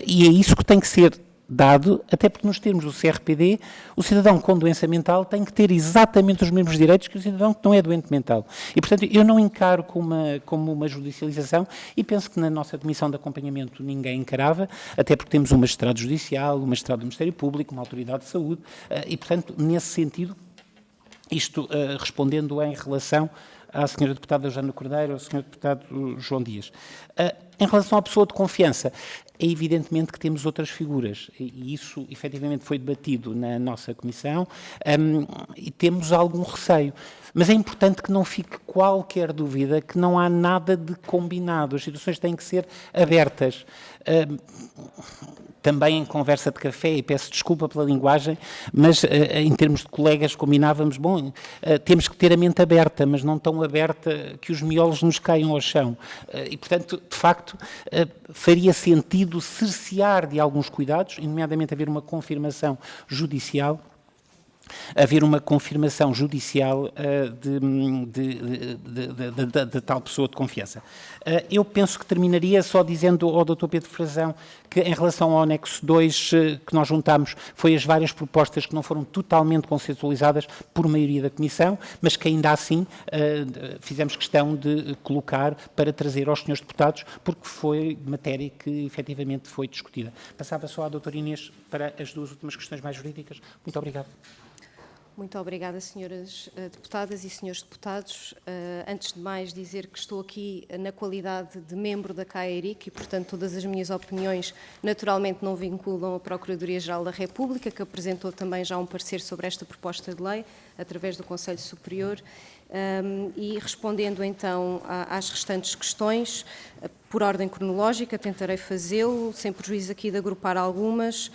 e é isso que tem que ser dado, até porque nos termos do CRPD, o cidadão com doença mental tem que ter exatamente os mesmos direitos que o cidadão que não é doente mental. E, portanto, eu não encaro como uma judicialização e penso que na nossa comissão de acompanhamento ninguém encarava, até porque temos um magistrado judicial, um magistrado do Ministério Público, uma autoridade de saúde, e, portanto, nesse sentido, isto respondendo em relação à Sra. Deputada Joana Cordeiro, ao Sr. Deputado João Dias. Em relação à pessoa de confiança, é evidentemente que temos outras figuras, e isso efetivamente foi debatido na nossa comissão, e temos algum receio. Mas é importante que não fique qualquer dúvida que não há nada de combinado, as situações têm que ser abertas. Também em conversa de café, e peço desculpa pela linguagem, mas em termos de colegas combinávamos, temos que ter a mente aberta, mas não tão aberta que os miolos nos caiam ao chão. E, portanto, de facto, faria sentido cercear de alguns cuidados, nomeadamente haver uma confirmação judicial, de tal pessoa de confiança. Eu penso que terminaria só dizendo ao Dr. Pedro Frazão que, em relação ao anexo 2 que nós juntámos, foi as várias propostas que não foram totalmente consensualizadas por maioria da Comissão, mas que ainda assim fizemos questão de colocar para trazer aos senhores deputados, porque foi matéria que efetivamente foi discutida. Passava só à doutora Inês para as duas últimas questões mais jurídicas. Muito obrigado. Muito obrigada, senhoras deputadas e senhores deputados. Antes de mais, dizer que estou aqui na qualidade de membro da CAERIC e, portanto, todas as minhas opiniões naturalmente não vinculam a Procuradoria-Geral da República, que apresentou também já um parecer sobre esta proposta de lei, através do Conselho Superior. E respondendo então às restantes questões, por ordem cronológica, tentarei fazê-lo, sem prejuízo aqui de agrupar algumas.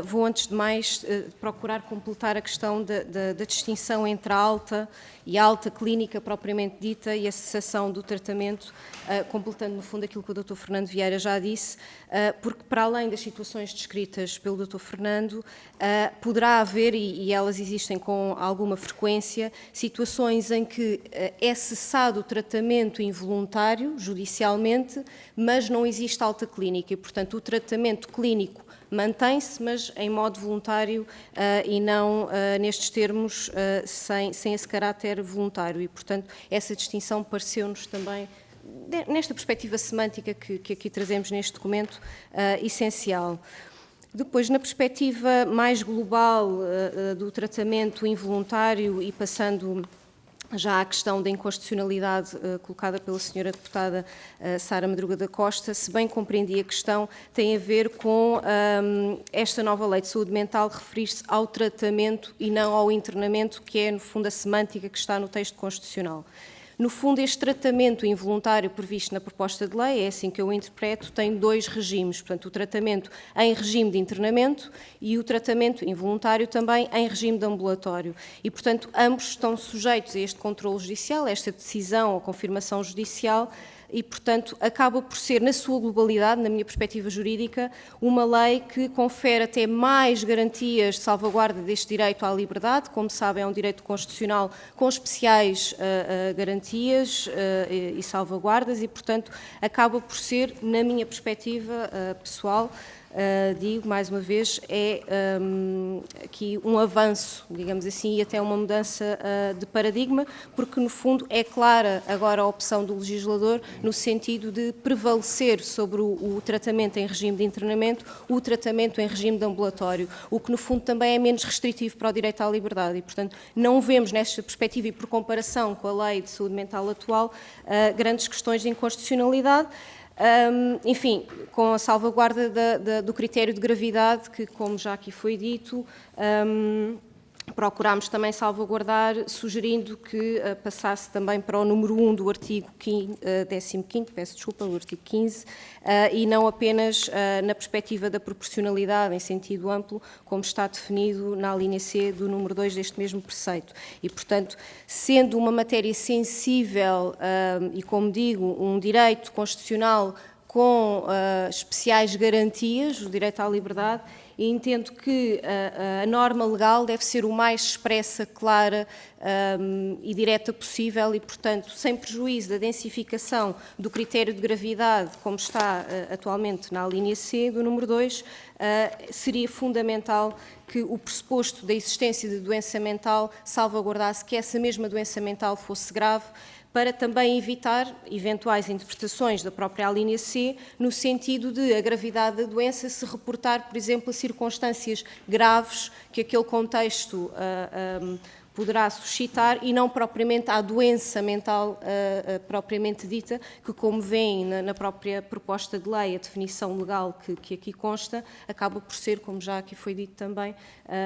Vou, antes de mais, procurar completar a questão da distinção entre a alta e a alta clínica propriamente dita e a cessação do tratamento, completando, no fundo, aquilo que o Dr. Fernando Vieira já disse, porque, para além das situações descritas pelo Dr. Fernando, poderá haver, e elas existem com alguma frequência, situações em que é cessado o tratamento involuntário, judicialmente, mas não existe alta clínica e, portanto, o tratamento clínico mantém-se, mas em modo voluntário e não, nestes termos, sem esse caráter voluntário. E, portanto, essa distinção pareceu-nos também, nesta perspectiva semântica que aqui trazemos neste documento, essencial. Depois, na perspectiva mais global do tratamento involuntário e passando já à questão da inconstitucionalidade colocada pela senhora deputada Sara Madruga da Costa, se bem compreendi a questão, tem a ver com esta nova lei de saúde mental referir-se ao tratamento e não ao internamento, que é, no fundo, a semântica que está no texto constitucional. No fundo, este tratamento involuntário previsto na proposta de lei, é assim que eu o interpreto, tem dois regimes. Portanto, o tratamento em regime de internamento e o tratamento involuntário também em regime de ambulatório. E, portanto, ambos estão sujeitos a este controle judicial, a esta decisão ou confirmação judicial, e, portanto, acaba por ser, na sua globalidade, na minha perspectiva jurídica, uma lei que confere até mais garantias de salvaguarda deste direito à liberdade. Como sabem, é um direito constitucional com especiais garantias e salvaguardas e, portanto, acaba por ser, na minha perspectiva pessoal, digo mais uma vez, é aqui um avanço, digamos assim, e até uma mudança de paradigma, porque no fundo é clara agora a opção do legislador no sentido de prevalecer sobre o tratamento em regime de internamento, o tratamento em regime de ambulatório, o que no fundo também é menos restritivo para o direito à liberdade e, portanto, não vemos nesta perspectiva e por comparação com a lei de saúde mental atual grandes questões de inconstitucionalidade. Enfim, com a salvaguarda do critério de gravidade, que, como já aqui foi dito, procurámos também salvaguardar, sugerindo que passasse também para o número 1 do artigo 15º, peço desculpa, do artigo 15, e não apenas na perspectiva da proporcionalidade em sentido amplo, como está definido na alínea C do número 2 deste mesmo preceito. E, portanto, sendo uma matéria sensível e, como digo, um direito constitucional com especiais garantias, o direito à liberdade, e entendo que a norma legal deve ser o mais expressa, clara e direta possível e, portanto, sem prejuízo da densificação do critério de gravidade, como está atualmente na linha C do número 2, seria fundamental que o pressuposto da existência de doença mental salvaguardasse que essa mesma doença mental fosse grave, para também evitar eventuais interpretações da própria alínea C, no sentido de a gravidade da doença se reportar, por exemplo, a circunstâncias graves que aquele contexto poderá suscitar e não propriamente à doença mental propriamente dita, que, como veem na própria proposta de lei, a definição legal que aqui consta, acaba por ser, como já aqui foi dito também,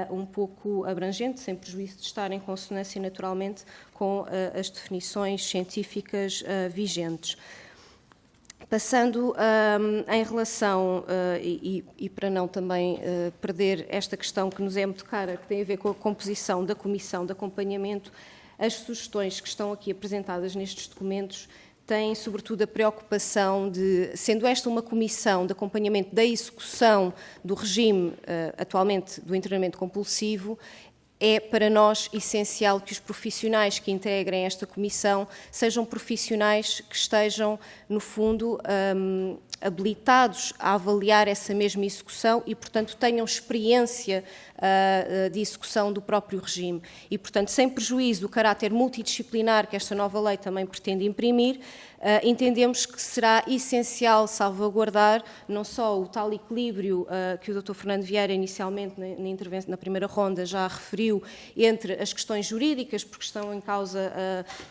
um pouco abrangente, sem prejuízo de estar em consonância naturalmente com as definições científicas vigentes. Passando em relação, e para não também perder esta questão que nos é muito cara, que tem a ver com a composição da Comissão de Acompanhamento, as sugestões que estão aqui apresentadas nestes documentos têm, sobretudo, a preocupação de, sendo esta uma comissão de acompanhamento da execução do regime, atualmente, do internamento compulsivo, é para nós essencial que os profissionais que integrem esta comissão sejam profissionais que estejam, no fundo, habilitados a avaliar essa mesma execução e, portanto, tenham experiência de execução do próprio regime. E, portanto, sem prejuízo do caráter multidisciplinar que esta nova lei também pretende imprimir, entendemos que será essencial salvaguardar não só o tal equilíbrio que o Dr. Fernando Vieira inicialmente na primeira ronda já referiu entre as questões jurídicas, porque estão em causa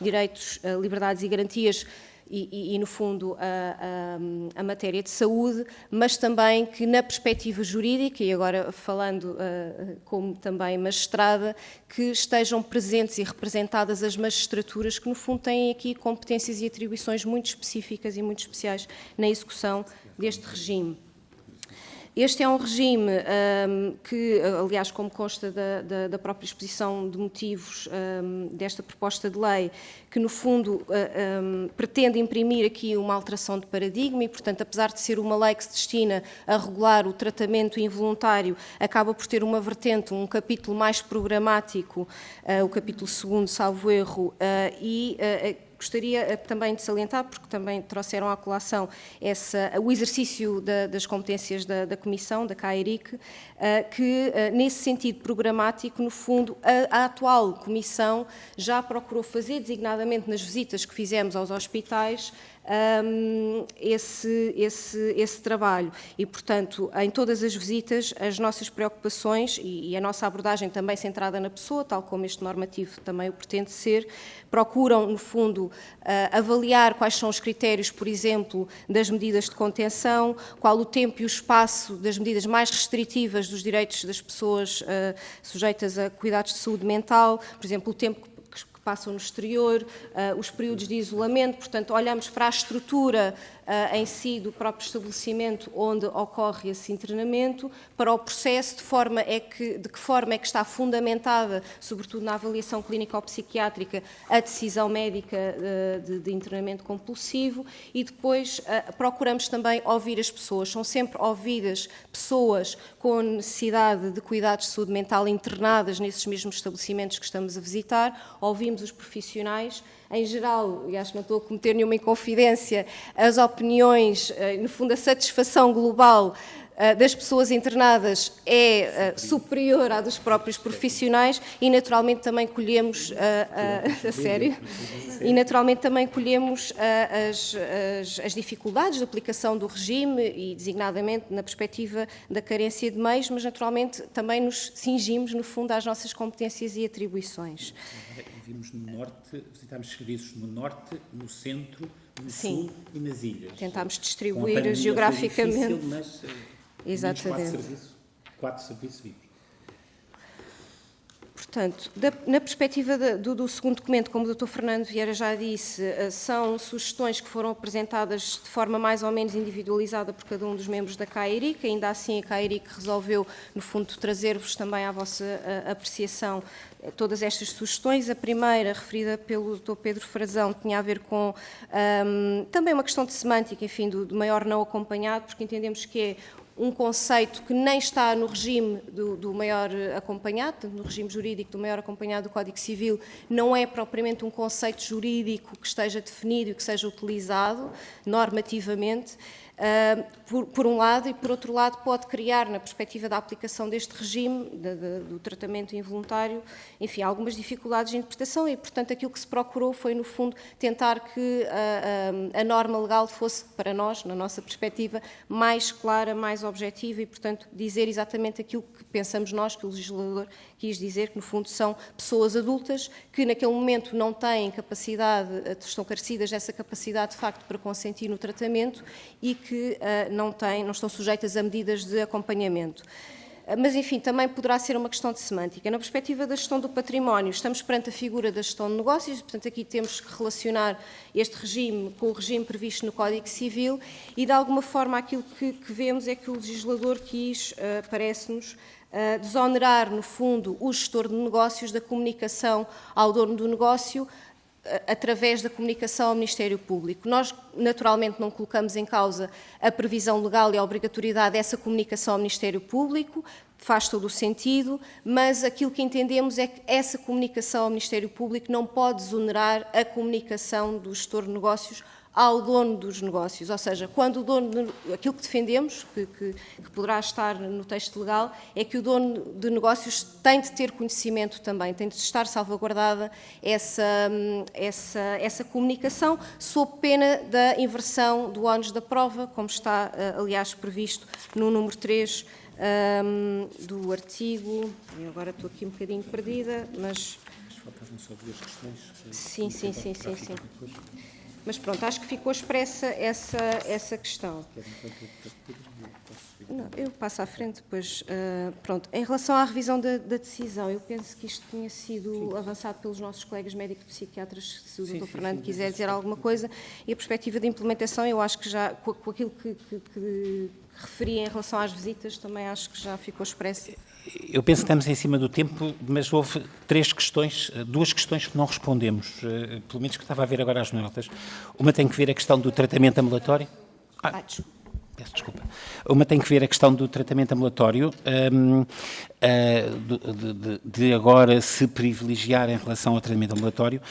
direitos, liberdades e garantias, e, no fundo, a matéria de saúde, mas também que, na perspectiva jurídica, e agora falando como também magistrada, que estejam presentes e representadas as magistraturas que, no fundo, têm aqui competências e atribuições muito específicas e muito especiais na execução deste regime. Este é um regime que, aliás, como consta da própria exposição de motivos desta proposta de lei, que, no fundo, pretende imprimir aqui uma alteração de paradigma e, portanto, apesar de ser uma lei que se destina a regular o tratamento involuntário, acaba por ter uma vertente, um capítulo mais programático, o capítulo 2º, salvo erro, gostaria também de salientar, porque também trouxeram à colação o exercício das competências da Comissão, da CAERIC, que, nesse sentido programático, no fundo, a atual Comissão já procurou fazer, designadamente nas visitas que fizemos aos hospitais, esse trabalho. E, portanto, em todas as visitas, as nossas preocupações e a nossa abordagem também centrada na pessoa, tal como este normativo também o pretende ser, procuram, no fundo, avaliar quais são os critérios, por exemplo, das medidas de contenção, qual o tempo e o espaço das medidas mais restritivas dos direitos das pessoas sujeitas a cuidados de saúde mental, por exemplo, o tempo que passam no exterior, os períodos de isolamento, portanto, olhamos para a estrutura em si do próprio estabelecimento onde ocorre esse internamento, para o processo, de que forma é que está fundamentada, sobretudo na avaliação clínico-psiquiátrica, a decisão médica de internamento compulsivo, e depois procuramos também ouvir as pessoas. São sempre ouvidas pessoas com necessidade de cuidados de saúde mental internadas nesses mesmos estabelecimentos que estamos a visitar, ouvimos os profissionais. Em geral, e acho que não estou a cometer nenhuma inconfidência, as opiniões, no fundo, a satisfação global das pessoas internadas é superior à dos próprios profissionais e, naturalmente, também colhemos as dificuldades de aplicação do regime e, designadamente, na perspectiva da carência de meios, mas, naturalmente, também nos cingimos, no fundo, às nossas competências e atribuições. Vimos no norte, visitámos serviços no norte, no centro, no sul e nas ilhas. Tentámos distribuir geograficamente. Foi difícil, mas exatamente. 4 serviços vimos. Portanto, na perspectiva do segundo documento, como o Dr. Fernando Vieira já disse, são sugestões que foram apresentadas de forma mais ou menos individualizada por cada um dos membros da CAERIC. Ainda assim, a CAERIC resolveu, no fundo, trazer-vos também à vossa apreciação todas estas sugestões. A primeira, referida pelo Dr. Pedro Frazão, tinha a ver com também uma questão de semântica, enfim, do maior não acompanhado, porque entendemos que é um conceito que nem está no regime do maior acompanhado, no regime jurídico do maior acompanhado do Código Civil, não é propriamente um conceito jurídico que esteja definido e que seja utilizado normativamente. por um lado, e por outro lado pode criar, na perspectiva da aplicação deste regime, do tratamento involuntário, enfim, algumas dificuldades de interpretação e, portanto, aquilo que se procurou foi, no fundo, tentar que a norma legal fosse, para nós, na nossa perspectiva, mais clara, mais objetiva e, portanto, dizer exatamente aquilo que pensamos nós, que o legislador quis dizer, que, no fundo, são pessoas adultas que, naquele momento, não têm capacidade, estão carecidas dessa capacidade, de facto, para consentir no tratamento e que não estão sujeitas a medidas de acompanhamento. Mas, enfim, também poderá ser uma questão de semântica. Na perspectiva da gestão do património, estamos perante a figura da gestão de negócios, portanto, aqui temos que relacionar este regime com o regime previsto no Código Civil e, de alguma forma, aquilo que vemos é que o legislador quis, parece-nos, desonerar, no fundo, o gestor de negócios da comunicação ao dono do negócio, através da comunicação ao Ministério Público. Nós, naturalmente, não colocamos em causa a previsão legal e a obrigatoriedade dessa comunicação ao Ministério Público, faz todo o sentido, mas aquilo que entendemos é que essa comunicação ao Ministério Público não pode desonerar a comunicação do gestor de negócios ao dono dos negócios, ou seja, quando o dono, aquilo que defendemos, que poderá estar no texto legal, é que o dono de negócios tem de ter conhecimento também, tem de estar salvaguardada essa comunicação, sob pena da inversão do ónus da prova, como está, aliás, previsto no número 3 do artigo, eu agora estou aqui um bocadinho perdida, mas... Faltavam só duas questões. Sim. Mas pronto, acho que ficou expressa essa questão. Não, eu passo à frente depois. Pronto, em relação à revisão da decisão, eu penso que isto tinha sido avançado pelos nossos colegas médicos-psiquiatras, se o Dr. Fernando quiser dizer alguma coisa, e a perspectiva de implementação, eu acho que já, com aquilo que referi em relação às visitas, também acho que já ficou expresso. Eu penso que estamos em cima do tempo, mas houve duas questões que não respondemos, pelo menos que estava a ver agora as notas. Uma tem que ver a questão do tratamento ambulatório. Peço desculpa. Uma tem que ver a questão do tratamento ambulatório, de agora se privilegiar em relação ao tratamento ambulatório.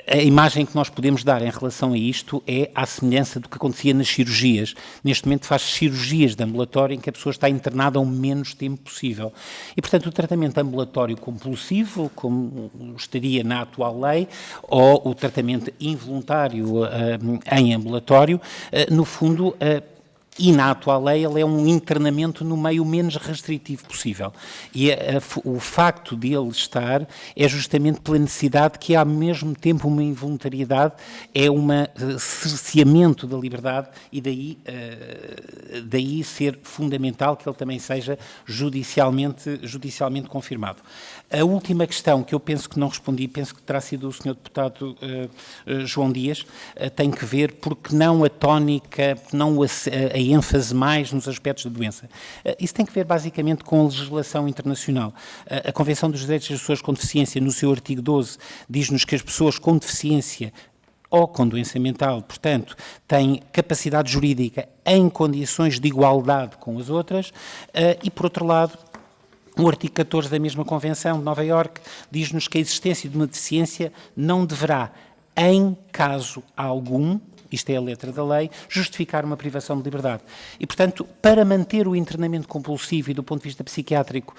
A imagem que nós podemos dar em relação a isto é à semelhança do que acontecia nas cirurgias. Neste momento faz cirurgias de ambulatório em que a pessoa está internada o menos tempo possível. E, portanto, o tratamento ambulatório compulsivo, como estaria na atual lei, ou o tratamento involuntário em ambulatório, no fundo... E na atual lei ele é um internamento no meio menos restritivo possível. E o facto de ele estar é justamente pela necessidade que, ao mesmo tempo, uma involuntariedade é um cerceamento da liberdade e daí ser fundamental que ele também seja judicialmente confirmado. A última questão que eu penso que não respondi, penso que terá sido o Sr. Deputado João Dias, tem que ver porque não a tónica, não a ênfase mais nos aspectos da doença. Isso tem que ver basicamente com a legislação internacional. A Convenção dos Direitos das Pessoas com Deficiência, no seu artigo 12, diz-nos que as pessoas com deficiência ou com doença mental, portanto, têm capacidade jurídica em condições de igualdade com as outras e, por outro lado, o artigo 14 da mesma Convenção de Nova Iorque diz-nos que a existência de uma deficiência não deverá, em caso algum, isto é a letra da lei, justificar uma privação de liberdade. E, portanto, para manter o internamento compulsivo e do ponto de vista psiquiátrico,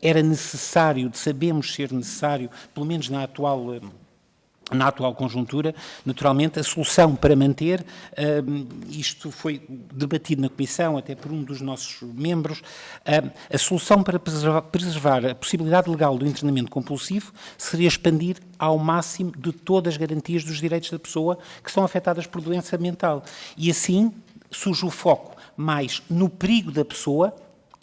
era necessário, sabemos ser necessário, pelo menos na atual conjuntura, naturalmente, a solução para manter, isto foi debatido na Comissão, até por um dos nossos membros, a solução para preservar a possibilidade legal do internamento compulsivo seria expandir ao máximo de todas as garantias dos direitos da pessoa que são afetadas por doença mental. E assim surge o foco mais no perigo da pessoa,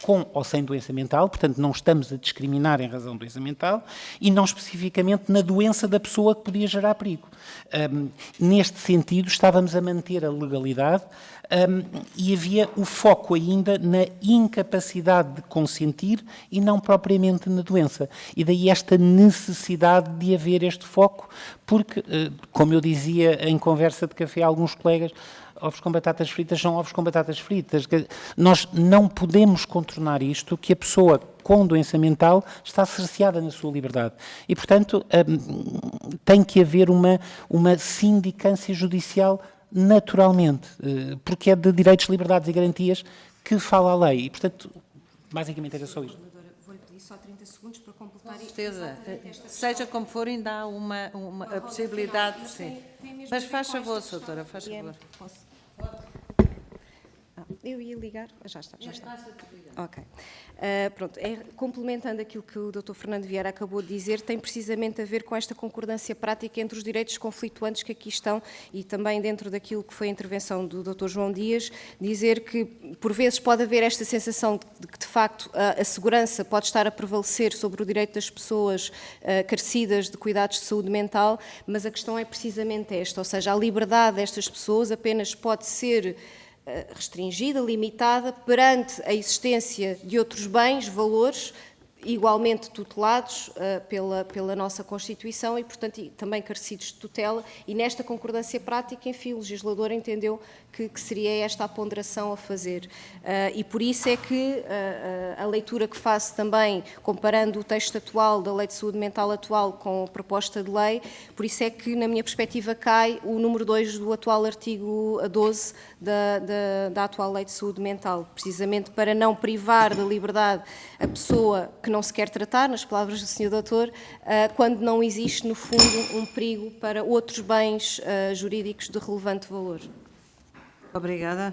com ou sem doença mental, portanto não estamos a discriminar em razão de doença mental, e não especificamente na doença da pessoa que podia gerar perigo. Neste sentido, estávamos a manter a legalidade e havia o foco ainda na incapacidade de consentir e não propriamente na doença. E daí esta necessidade de haver este foco, porque, como eu dizia em conversa de café a alguns colegas, ovos com batatas fritas são ovos com batatas fritas. Nós não podemos contornar isto, que a pessoa com doença mental está cerceada na sua liberdade. E, portanto, tem que haver uma sindicância judicial naturalmente, porque é de direitos, liberdades e garantias que fala a lei. E, portanto, basicamente era só isto. Vou-lhe pedir só 30 segundos para completar. Com certeza. Seja como for, ainda há a possibilidade. Sim. Mas faz favor, doutora, faz favor. Eu ia ligar. Já está. Ok. Pronto, complementando aquilo que o Dr. Fernando Vieira acabou de dizer, tem precisamente a ver com esta concordância prática entre os direitos conflituantes que aqui estão e também dentro daquilo que foi a intervenção do Dr. João Dias, dizer que por vezes pode haver esta sensação de que de facto a segurança pode estar a prevalecer sobre o direito das pessoas carecidas de cuidados de saúde mental, mas a questão é precisamente esta, ou seja, a liberdade destas pessoas apenas pode ser restringida, limitada, perante a existência de outros bens, valores, igualmente tutelados pela nossa Constituição e, portanto, também carecidos de tutela, e nesta concordância prática, enfim, o legislador entendeu que seria esta a ponderação a fazer. E por isso é que a leitura que faço também, comparando o texto atual da Lei de Saúde Mental atual com a proposta de lei, por isso é que, na minha perspectiva, cai o número 2 do atual artigo 12 da atual Lei de Saúde Mental, precisamente para não privar da liberdade a pessoa que não se quer tratar, nas palavras do Sr. Doutor, quando não existe, no fundo, um perigo para outros bens jurídicos de relevante valor. Obrigada.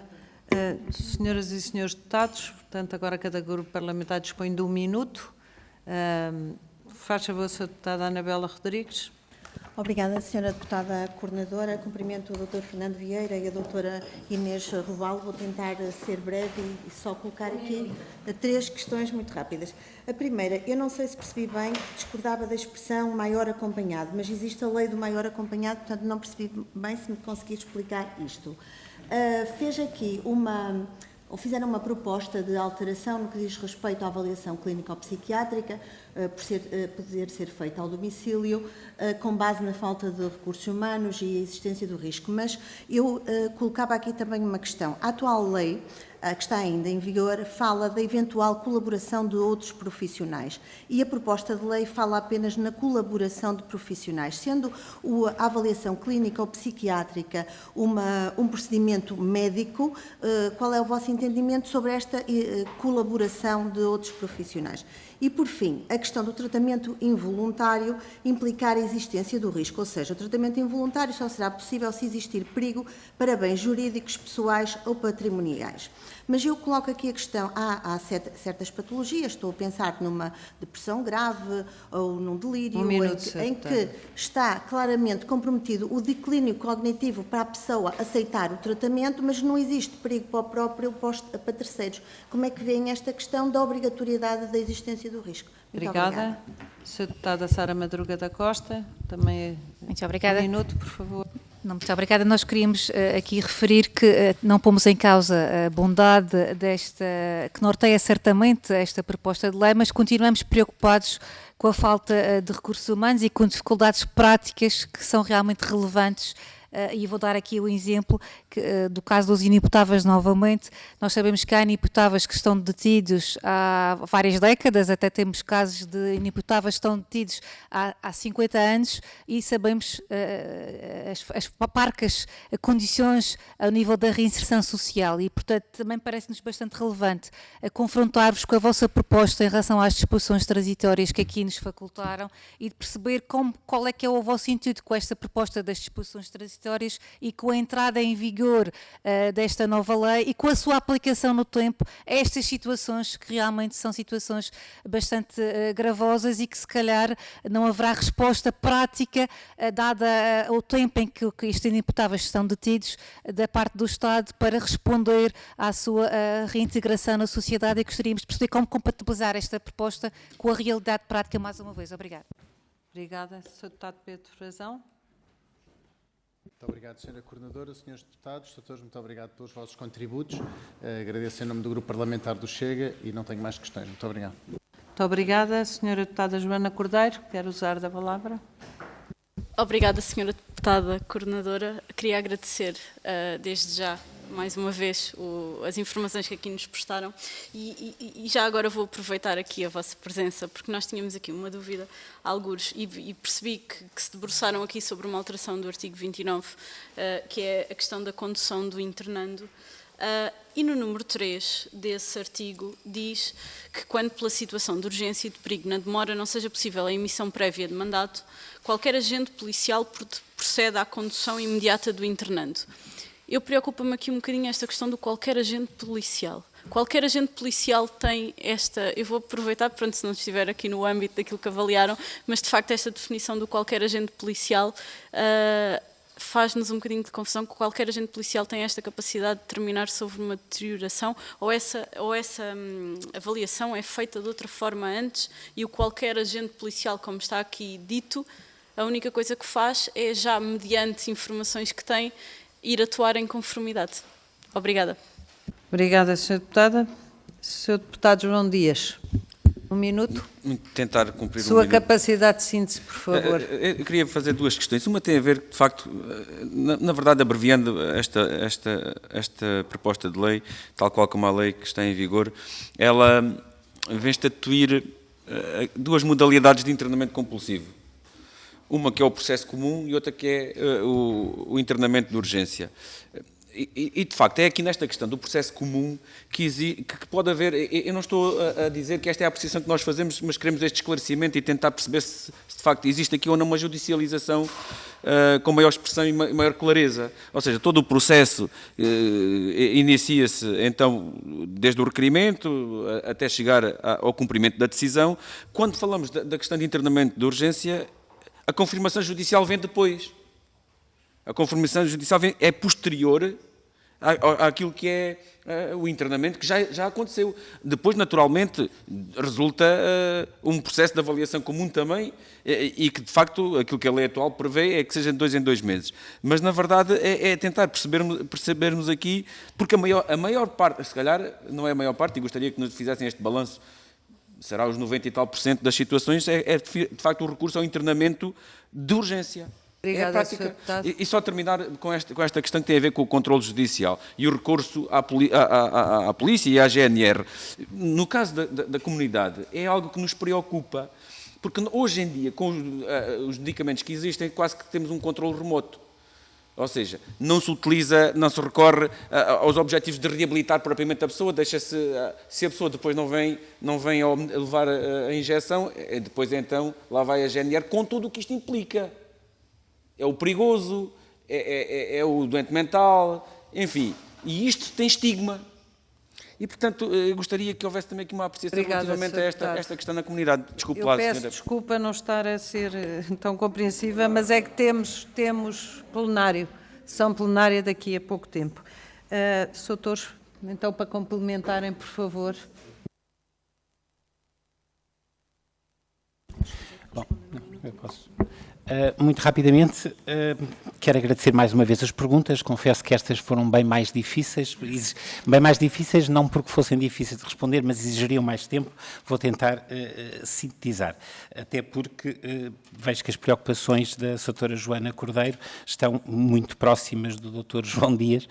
Senhoras e senhores deputados, portanto, agora cada grupo parlamentar dispõe de 1 minuto. Faz favor, Sra. Deputada Anabela Rodrigues. Obrigada, Sra. Deputada Coordenadora. Cumprimento o Dr. Fernando Vieira e a Dra. Inês Roval. Vou tentar ser breve e só colocar aqui 3 questões muito rápidas. A primeira, eu não sei se percebi bem, discordava da expressão maior acompanhado, mas existe a lei do maior acompanhado, portanto não percebi bem se me conseguir explicar isto. Fez aqui fizeram uma proposta de alteração no que diz respeito à avaliação clínico-psiquiátrica, poder ser feita ao domicílio, com base na falta de recursos humanos e a existência do risco. Mas eu colocava aqui também uma questão. A atual lei, que está ainda em vigor, fala da eventual colaboração de outros profissionais e a proposta de lei fala apenas na colaboração de profissionais, sendo a avaliação clínica ou psiquiátrica um procedimento médico. Qual é o vosso entendimento sobre esta colaboração de outros profissionais? E, por fim, a questão do tratamento involuntário implicar a existência do risco, ou seja, o tratamento involuntário só será possível se existir perigo para bens jurídicos, pessoais ou patrimoniais. Mas eu coloco aqui a questão, há certas patologias, estou a pensar numa depressão grave ou num delírio, em que está claramente comprometido o declínio cognitivo para a pessoa aceitar o tratamento, mas não existe perigo para o próprio para terceiros. Como é que veem esta questão da obrigatoriedade da existência do risco? Muito obrigada. Sra. Deputada Sara Madruga da Costa, também muito obrigada. 1 minuto, por favor. Não, muito obrigada. Nós queríamos aqui referir que não pomos em causa a bondade que norteia certamente esta proposta de lei, mas continuamos preocupados com a falta de recursos humanos e com dificuldades práticas que são realmente relevantes. E vou dar aqui o exemplo do caso dos inimputáveis novamente. Nós sabemos que há inimputáveis que estão detidos há várias décadas, até temos casos de inimputáveis que estão detidos há 50 anos e sabemos as parcas condições ao nível da reinserção social e, portanto, também parece-nos bastante relevante confrontar-vos com a vossa proposta em relação às disposições transitórias que aqui nos facultaram e de perceber qual é que é o vosso intuito com esta proposta das disposições transitórias e com a entrada em vigor desta nova lei e com a sua aplicação no tempo a estas situações que realmente são situações bastante gravosas e que se calhar não haverá resposta prática dada o tempo em que estes inimputáveis estão detidos da parte do Estado para responder à sua reintegração na sociedade e gostaríamos de perceber como compatibilizar esta proposta com a realidade prática mais uma vez. Obrigada. Obrigada. Sr. Deputado Pedro Frazão. Muito obrigado, Sra. Coordenadora, Srs. Deputados, Doutores, muito obrigado pelos vossos contributos. Agradeço em nome do Grupo Parlamentar do Chega e não tenho mais questões. Muito obrigado. Muito obrigada. Sra. Deputada Joana Cordeiro, quer usar da palavra? Obrigada, Sra. Deputada Coordenadora. Queria agradecer desde já mais uma vez, as informações que aqui nos prestaram e já agora vou aproveitar aqui a vossa presença, porque nós tínhamos aqui uma dúvida, algures, e percebi que se debruçaram aqui sobre uma alteração do artigo 29, que é a questão da condução do internando. E no número 3 desse artigo diz que quando pela situação de urgência e de perigo na demora não seja possível a emissão prévia de mandato, qualquer agente policial procede à condução imediata do internando. Eu preocupo-me aqui um bocadinho esta questão do qualquer agente policial. Qualquer agente policial tem esta... Eu vou aproveitar, pronto, se não estiver aqui no âmbito daquilo que avaliaram, mas de facto esta definição do qualquer agente policial faz-nos um bocadinho de confusão que qualquer agente policial tem esta capacidade de determinar sobre uma deterioração ou essa avaliação é feita de outra forma antes e o qualquer agente policial, como está aqui dito, a única coisa que faz é já, mediante informações que tem, ir atuar em conformidade. Obrigada. Obrigada, Sra. Deputada. Sr. Deputado João Dias, 1 minuto. Tentar cumprir Sua capacidade de síntese, por favor. Eu queria fazer 2 questões. Uma tem a ver, de facto, na verdade, abreviando esta proposta de lei, tal qual como a lei que está em vigor, ela vem estatuir 2 modalidades de internamento compulsivo. Uma que é o processo comum e outra que é o internamento de urgência. E, de facto, é aqui nesta questão do processo comum que pode haver... Eu não estou a dizer que esta é a apreciação que nós fazemos, mas queremos este esclarecimento e tentar perceber se de facto existe aqui ou não uma judicialização com maior expressão e maior clareza. Ou seja, todo o processo inicia-se, então, desde o requerimento até chegar ao cumprimento da decisão. Quando falamos da questão de internamento de urgência, a confirmação judicial vem depois. A confirmação judicial é posterior àquilo que é o internamento que já aconteceu. Depois, naturalmente, resulta um processo de avaliação comum também e que, de facto, aquilo que a lei atual prevê é que seja de 2 em 2 meses. Mas, na verdade, é tentar percebermos aqui, porque a maior parte, se calhar, não é a maior parte, e gostaria que nos fizessem este balanço, será os 90 e tal % das situações, é de facto o recurso ao internamento de urgência. Obrigada, é a prática. E só terminar com esta questão que tem a ver com o controle judicial e o recurso à polícia e à GNR. No caso da comunidade, é algo que nos preocupa, porque hoje em dia, com os medicamentos que existem, quase que temos um controle remoto. Ou seja, não se recorre aos objetivos de reabilitar propriamente a pessoa, deixa-se, se a pessoa depois não vem a levar a injeção, depois então lá vai a GNR, com tudo o que isto implica. É o perigoso, é o doente mental, enfim. E isto tem estigma. E, portanto, eu gostaria que houvesse também aqui uma apreciação relativamente a esta questão na comunidade. Desculpe lá, senhora. Eu peço desculpa não estar a ser tão compreensiva, mas é que temos plenário, sessão plenária daqui a pouco tempo. Doutores, então, para complementarem, por favor. Bom, eu posso... muito rapidamente, quero agradecer mais uma vez as perguntas. Confesso que estas foram bem mais difíceis, não porque fossem difíceis de responder, mas exigiriam mais tempo. Vou tentar sintetizar, até porque vejo que as preocupações da Sra. Joana Cordeiro estão muito próximas do Dr. João Dias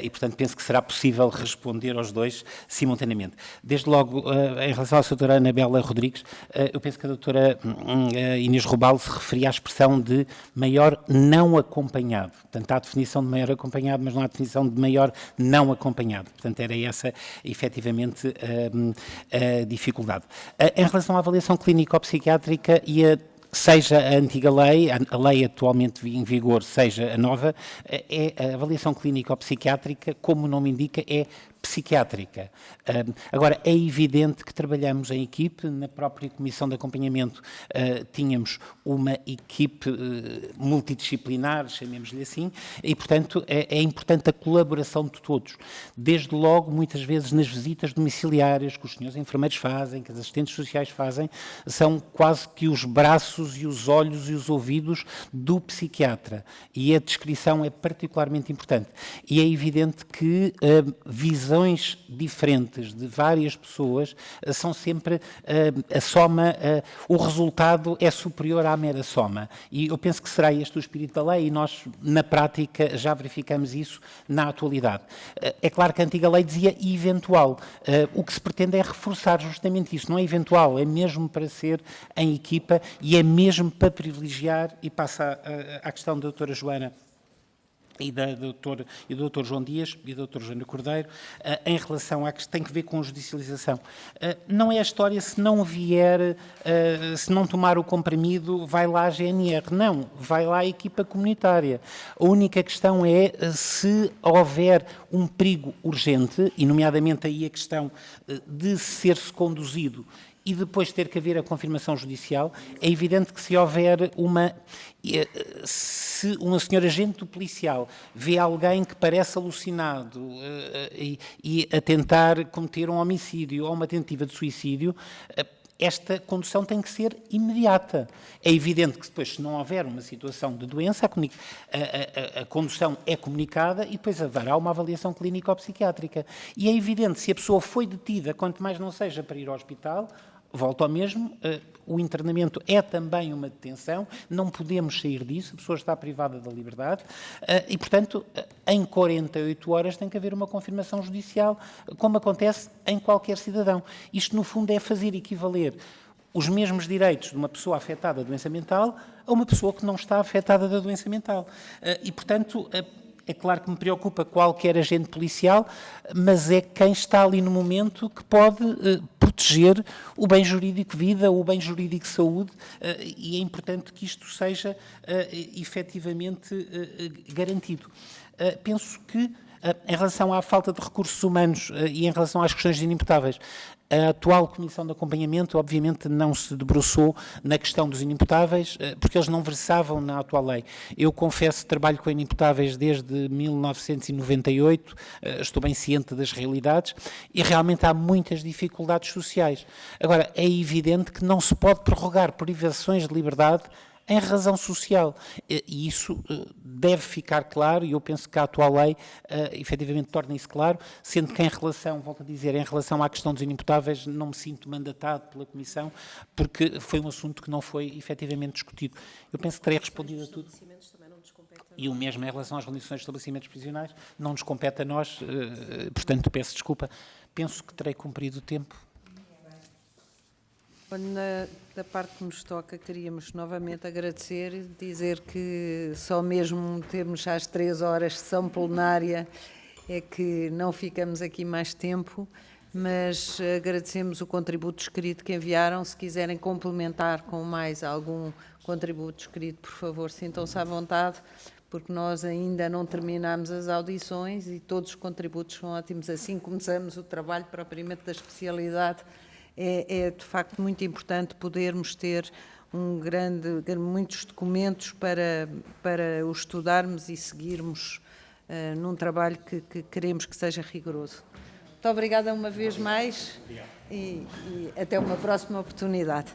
e, portanto, penso que será possível responder aos 2 simultaneamente. Desde logo, em relação à Sra. Anabela Rodrigues, eu penso que a Dra. Inês Robal se referia à expressão de maior não acompanhado. Portanto, há a definição de maior acompanhado, mas não há a definição de maior não acompanhado. Portanto, era essa, efetivamente, a dificuldade. Em relação à avaliação clínico-psiquiátrica seja a antiga lei, a lei atualmente em vigor, seja a nova, a avaliação clínico-psiquiátrica, como o nome indica, é psiquiátrica. Agora, é evidente que trabalhamos em equipe, na própria Comissão de Acompanhamento tínhamos uma equipe multidisciplinar, chamemos-lhe assim, e, portanto, é importante a colaboração de todos. Desde logo, muitas vezes, nas visitas domiciliárias que os senhores enfermeiros fazem, que as assistentes sociais fazem, são quase que os braços passos e os olhos e os ouvidos do psiquiatra. E a descrição é particularmente importante. E é evidente que visões diferentes de várias pessoas são sempre a soma, o resultado é superior à mera soma. E eu penso que será este o espírito da lei e nós, na prática, já verificamos isso na atualidade. É claro que a antiga lei dizia eventual. O que se pretende é reforçar justamente isso. Não é eventual, é mesmo para ser em equipa e é mesmo para privilegiar, e passa à questão da doutora Joana e do Dr. João Dias e da doutora Joana Cordeiro, em relação a que tem que ver com a judicialização. Não é a história, se não vier, se não tomar o comprimido, vai lá a GNR. Não, vai lá a equipa comunitária. A única questão é se houver um perigo urgente, e nomeadamente aí a questão de ser-se conduzido e depois ter que haver a confirmação judicial, é evidente que se houver se um senhor agente policial vê alguém que parece alucinado e a tentar cometer um homicídio ou uma tentativa de suicídio, esta condução tem que ser imediata. É evidente que depois, se não houver uma situação de doença, a condução é comunicada e depois haverá uma avaliação clínico-psiquiátrica. E é evidente, se a pessoa foi detida, quanto mais não seja para ir ao hospital, volto ao mesmo, o internamento é também uma detenção, não podemos sair disso, a pessoa está privada da liberdade e, portanto, em 48 horas tem que haver uma confirmação judicial, como acontece em qualquer cidadão. Isto, no fundo, é fazer equivaler os mesmos direitos de uma pessoa afetada da doença mental a uma pessoa que não está afetada da doença mental. E, portanto, é claro que me preocupa qualquer agente policial, mas é quem está ali no momento que pode proteger o bem jurídico vida, o bem jurídico saúde, e é importante que isto seja efetivamente garantido. Penso que, em relação à falta de recursos humanos e em relação às questões inimputáveis, a atual Comissão de Acompanhamento, obviamente, não se debruçou na questão dos inimputáveis, porque eles não versavam na atual lei. Eu confesso que trabalho com inimputáveis desde 1998, estou bem ciente das realidades, e realmente há muitas dificuldades sociais. Agora, é evidente que não se pode prorrogar privações de liberdade em razão social, e isso deve ficar claro, e eu penso que a atual lei efetivamente torna isso claro, sendo que em relação, volto a dizer, em relação à questão dos inimputáveis, não me sinto mandatado pela Comissão, porque foi um assunto que não foi efetivamente discutido. Eu penso que terei respondido a tudo. E o mesmo em relação às condições de estabelecimentos prisionais, não nos compete a nós, portanto peço desculpa, penso que terei cumprido o tempo. Da parte que nos toca, queríamos novamente agradecer e dizer que só mesmo termos às 3 horas sessão plenária é que não ficamos aqui mais tempo, mas agradecemos o contributo escrito que enviaram. Se quiserem complementar com mais algum contributo escrito, por favor, sintam-se à vontade, porque nós ainda não terminamos as audições e todos os contributos são ótimos. Assim começamos o trabalho propriamente da especialidade. É de facto muito importante podermos ter muitos documentos para os estudarmos e seguirmos num trabalho que queremos que seja rigoroso. Muito obrigada uma vez mais e até uma próxima oportunidade.